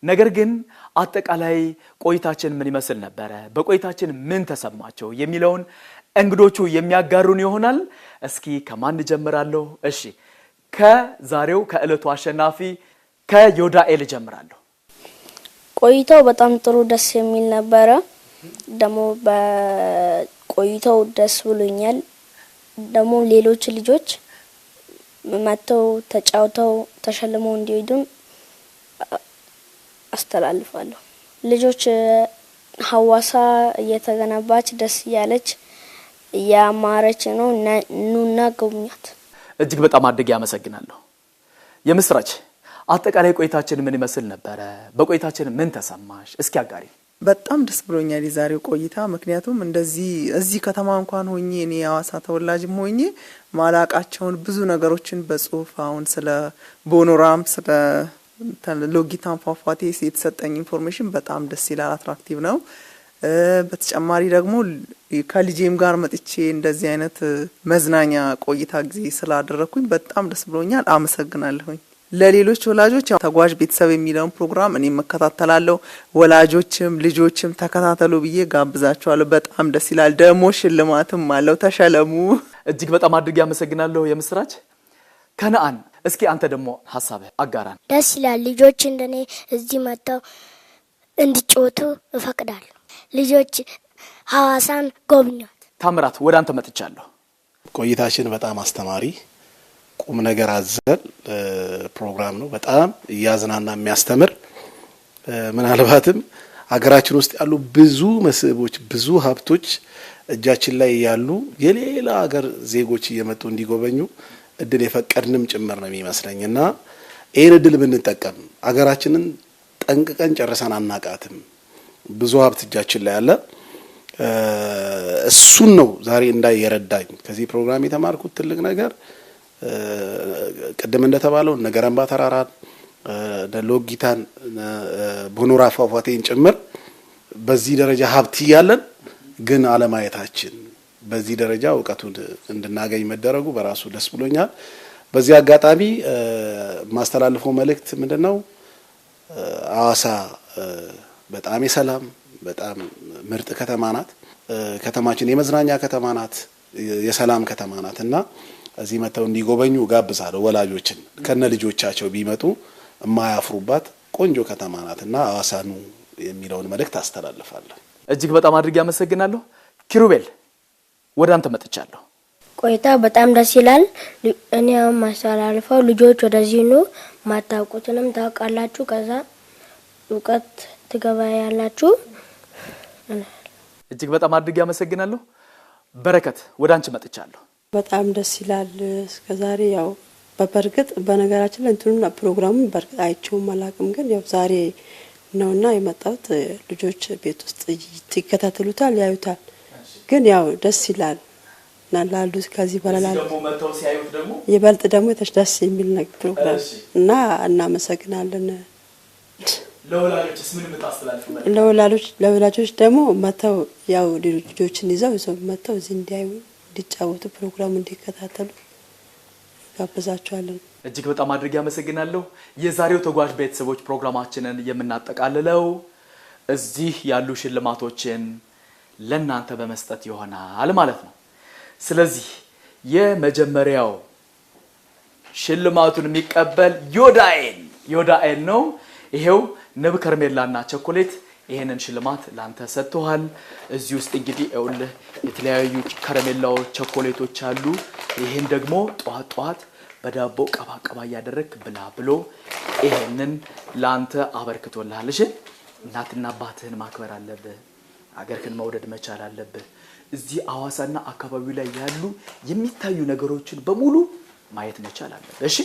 ነገር ግን አጠቃላይ ቆይታችን ምን ይመስል ነበረ፣ በቆይታችን ምን ተሰማቸው የሚለውን እንግዶቹ የሚያጋሩን ይሆናል። እስኪ ከማን ጀምራለሁ? እሺ ከዛሬው ከዕለቱ አሸናፊ ከዮዳኤል ጀምራለሁ። ቆይታው በጣም ጥሩ ደስ የሚል ነበረ። ደግሞ በቆይታው ደስ ብሎኛል። ደግሞ ሌሎች ልጆች መጥተው ተጫውተው ተሸልመው እንዲሄዱም አስተላልፋለሁ። ልጆች ሐዋሳ እየተገነባች ደስ ያለች ያማረች ነው። ኑና ጎብኛት። እጅግ በጣም አድርጌ ያመሰግናለሁ። የምስራች አጠቃላይ ቆይታችን ምን ይመስል ነበረ? በቆይታችን ምን ተሰማሽ? እስኪ አጋሪ። በጣም ደስ ብሎኛል የዛሬው ቆይታ። ምክንያቱም እንደዚህ እዚህ ከተማ እንኳን ሆኜ እኔ የሐዋሳ ተወላጅም ሆኜ ማላቃቸውን ብዙ ነገሮችን በጽሁፍ አሁን ስለ ቦኖራም ስለ ሎጊታን ፏፏቴ የተሰጠኝ ኢንፎርሜሽን በጣም ደስ ይላል፣ አትራክቲቭ ነው። በተጨማሪ ደግሞ ከልጄም ጋር መጥቼ እንደዚህ አይነት መዝናኛ ቆይታ ጊዜ ስላደረኩኝ በጣም ደስ ብሎኛል። አመሰግናለሁኝ። ለሌሎች ወላጆች ተጓዥ ቤተሰብ የሚለውን ፕሮግራም እኔ መከታተላለሁ። ወላጆችም ልጆችም ተከታተሉ ብዬ ጋብዛቸዋለሁ። በጣም ደስ ይላል። ደግሞ ሽልማትም አለው። ተሸለሙ። እጅግ በጣም አድርጌ ያመሰግናለሁ የምስራች። ከነአን እስኪ አንተ ደግሞ ሐሳብህ አጋራን። ደስ ይላል። ልጆች እንደኔ እዚህ መጥተው እንዲጫወቱ እፈቅዳለሁ። ልጆች ሐዋሳን ጎብኟት። ታምራት ወደ አንተ መጥቻለሁ። ቆይታችን በጣም አስተማሪ ቁም ነገር አዘል ፕሮግራም ነው። በጣም እያዝናና የሚያስተምር ምናልባትም ሀገራችን ውስጥ ያሉ ብዙ መስህቦች ብዙ ሀብቶች እጃችን ላይ ያሉ የሌላ ሀገር ዜጎች እየመጡ እንዲጎበኙ እድል የፈቀድንም ጭምር ነው የሚመስለኝና ይህን እድል ብንጠቀም ሀገራችንን ጠንቅቀን ጨርሰን አናቃትም። ብዙ ሀብት እጃችን ላይ አለ። እሱን ነው ዛሬ እንዳይረዳኝ ከዚህ ፕሮግራም የተማርኩት ትልቅ ነገር ቅድም እንደተባለው ነገረምባ ተራራን ሎጊታን ቦኖራ ፏፏቴን ጭምር በዚህ ደረጃ ሀብት ያለን ግን አለማየታችን በዚህ ደረጃ እውቀቱን እንድናገኝ መደረጉ በራሱ ደስ ብሎኛል። በዚህ አጋጣሚ ማስተላልፈው መልእክት ምንድነው? ሐዋሳ በጣም የሰላም በጣም ምርጥ ከተማ ናት። ከተማችን የመዝናኛ ከተማ ናት፣ የሰላም ከተማ ናትና እዚህ መተው እንዲጎበኙ ጋብዛለሁ። ወላጆችን ከነ ልጆቻቸው ቢመጡ የማያፍሩባት ቆንጆ ከተማ ናትና ሐዋሳ ኑ የሚለውን መልእክት አስተላልፋለሁ። እጅግ በጣም አድርጌ አመሰግናለሁ። ኪሩቤል ወደ አንተ መጥቻለሁ። ቆይታ በጣም ደስ ይላል። እኔ ማስተላልፈው ልጆች ወደዚህ ኑ፣ ማታውቁትንም ታውቃላችሁ፣ ከዛ እውቀት ትገበያላችሁ። እጅግ በጣም አድርጌ አመሰግናለሁ። በረከት ወደ አንቺ መጥቻለሁ። በጣም ደስ ይላል። እስከዛሬ ያው በበርግጥ በነገራችን ላይ እንትኑና ፕሮግራሙን በርግጥ አይቼውም አላውቅም፣ ግን ያው ዛሬ ነውና የመጣሁት። ልጆች ቤት ውስጥ ይከታተሉታል፣ ያዩታል። ግን ያው ደስ ይላል እና ላሉት ከዚህ በኋላ ደግሞ መተው ሲያዩት ደግሞ ይበልጥ ደግሞ ደስ የሚል ነገር ፕሮግራም እና እናመሰግናለን። ለወላጆችስ ምን ምታስተላልፉ? ለወላጆች ደግሞ መተው ያው ልጆችን ይዘው መተው እዚህ እንዲያዩ እንዲጫወቱ ፕሮግራሙ እንዲከታተሉ ጋብዛቸዋለን። እጅግ በጣም አድርጌ አመሰግናለሁ። የዛሬው ተጓዥ ቤተሰቦች ፕሮግራማችንን የምናጠቃልለው እዚህ ያሉ ሽልማቶችን ለናንተ በመስጠት ይሆናል ማለት ነው። ስለዚህ የመጀመሪያው ሽልማቱን የሚቀበል ዮዳኤል ነው። ይሄው ንብ ከረሜላና ቸኮሌት ይሄንን ሽልማት ላንተ ሰጥቷል። እዚህ ውስጥ እንግዲህ እውልህ የተለያዩ ከረሜላዎች ቸኮሌቶች አሉ። ይሄን ደግሞ ጧት በዳቦ ቀባ ያደረክ ብላ ብሎ ይሄንን ላንተ አበርክቶልሃል። እሺ እናትና አባትህን ማክበር አለብህ። አገርህን መውደድ መቻል አለብህ። እዚህ ሐዋሳና አካባቢው ላይ ያሉ የሚታዩ ነገሮችን በሙሉ ማየት መቻል አለብህ። እሺ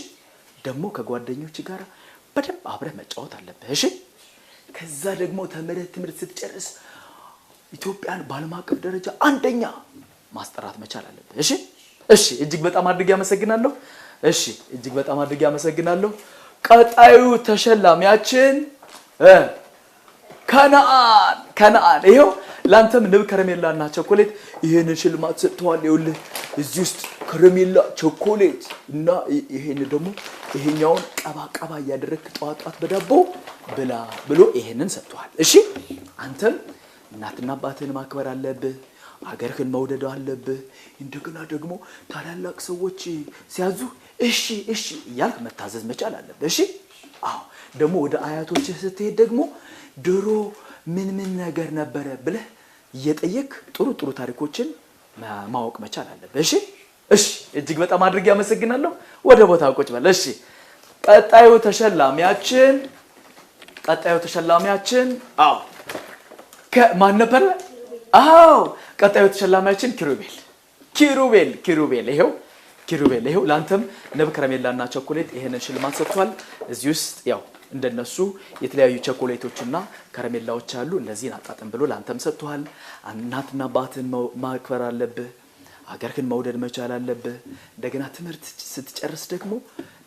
ደግሞ ከጓደኞች ጋር በደንብ አብረህ መጫወት አለብህ። እሺ ከዛ ደግሞ ተምረህ ትምህርት ስትጨርስ ኢትዮጵያን በዓለም አቀፍ ደረጃ አንደኛ ማስጠራት መቻል አለብህ። እሺ እጅግ በጣም አድርጌ አመሰግናለሁ። እጅግ በጣም አድርጌ አመሰግናለሁ። ቀጣዩ ተሸላሚያችን ከነአን ይሄው ላንተም ንብ ከረሜላና ቸኮሌት ይሄንን ሽልማት ሰጥቷል። ይኸውልህ እዚህ ውስጥ ከረሜላ ቸኮሌት እና ይሄን ደግሞ ይሄኛውን ቀባ ያደረክ ጧት በዳቦ ብላ ብሎ ይሄንን ሰጥቷል። እሺ አንተም እናትና አባትህን ማክበር አለብህ። አገርህን መውደድ አለብህ። እንደገና ደግሞ ታላላቅ ሰዎች ሲያዙ እሺ እያልክ መታዘዝ መቻል አለብህ። እሺ አዎ ደግሞ ወደ አያቶችህ ስትሄድ ደግሞ ድሮ ምን ነገር ነበረ ብለህ እየጠየቅ ጥሩ ታሪኮችን ማወቅ መቻል አለብህ። እሺ እጅግ በጣም አድርጌ አመሰግናለሁ። ወደ ቦታ ቁጭ በል። እሺ ቀጣዩ ተሸላሚያችን አዎ ከማን ነበር? አዎ ቀጣዩ ተሸላሚያችን ኪሩቤል ይሄው ላንተም ንብ ከረሜላና ቸኮሌት ይሄንን ሽልማት ሰጥቷል። እዚህ ውስጥ ያው እንደነሱ የተለያዩ ቸኮሌቶችና ከረሜላዎች አሉ። እነዚህን አጣጥም ብሎ ላንተም ሰጥቷል። እናትና አባትን ማክበር አለብህ። ሀገርህን መውደድ መቻል አለብህ። እንደገና ትምህርት ስትጨርስ ደግሞ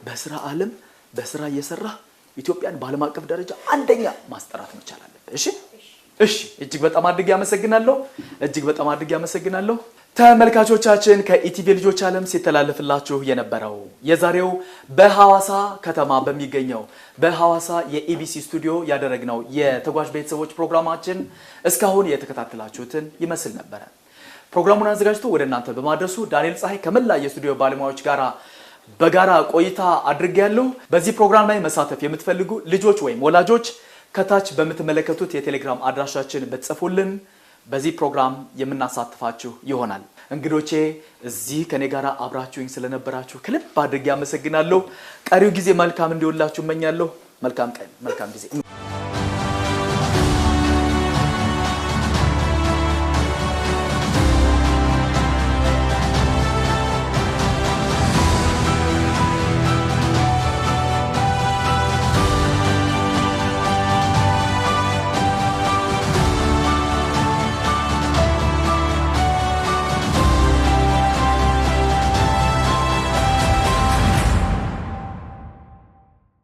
በስራ ዓለም በስራ እየሰራ ኢትዮጵያን በዓለም አቀፍ ደረጃ አንደኛ ማስጠራት መቻል አለብህ። እሺ እጅግ በጣም አድርጌ አመሰግናለሁ። ተመልካቾቻችን ከኢቲቪ ልጆች ዓለም ሲተላለፍላችሁ የነበረው የዛሬው በሐዋሳ ከተማ በሚገኘው በሐዋሳ የኢቢሲ ስቱዲዮ ያደረግነው የተጓዥ ቤተሰቦች ፕሮግራማችን እስካሁን የተከታተላችሁትን ይመስል ነበር። ፕሮግራሙን አዘጋጅቶ ወደ እናንተ በማድረሱ ዳንኤል ፀሐይ ከመላ የስቱዲዮ ባለሙያዎች ጋር በጋራ ቆይታ አድርጌያለሁ። በዚህ ፕሮግራም ላይ መሳተፍ የምትፈልጉ ልጆች ወይም ወላጆች ከታች በምትመለከቱት የቴሌግራም አድራሻችን በጽፉልን በዚህ ፕሮግራም የምናሳትፋችሁ ይሆናል። እንግዶቼ እዚህ ከኔ ጋር አብራችሁኝ ስለነበራችሁ ከልብ አድርጌ አመሰግናለሁ። ቀሪው ጊዜ መልካም እንዲሆንላችሁ እመኛለሁ። መልካም ቀን፣ መልካም ጊዜ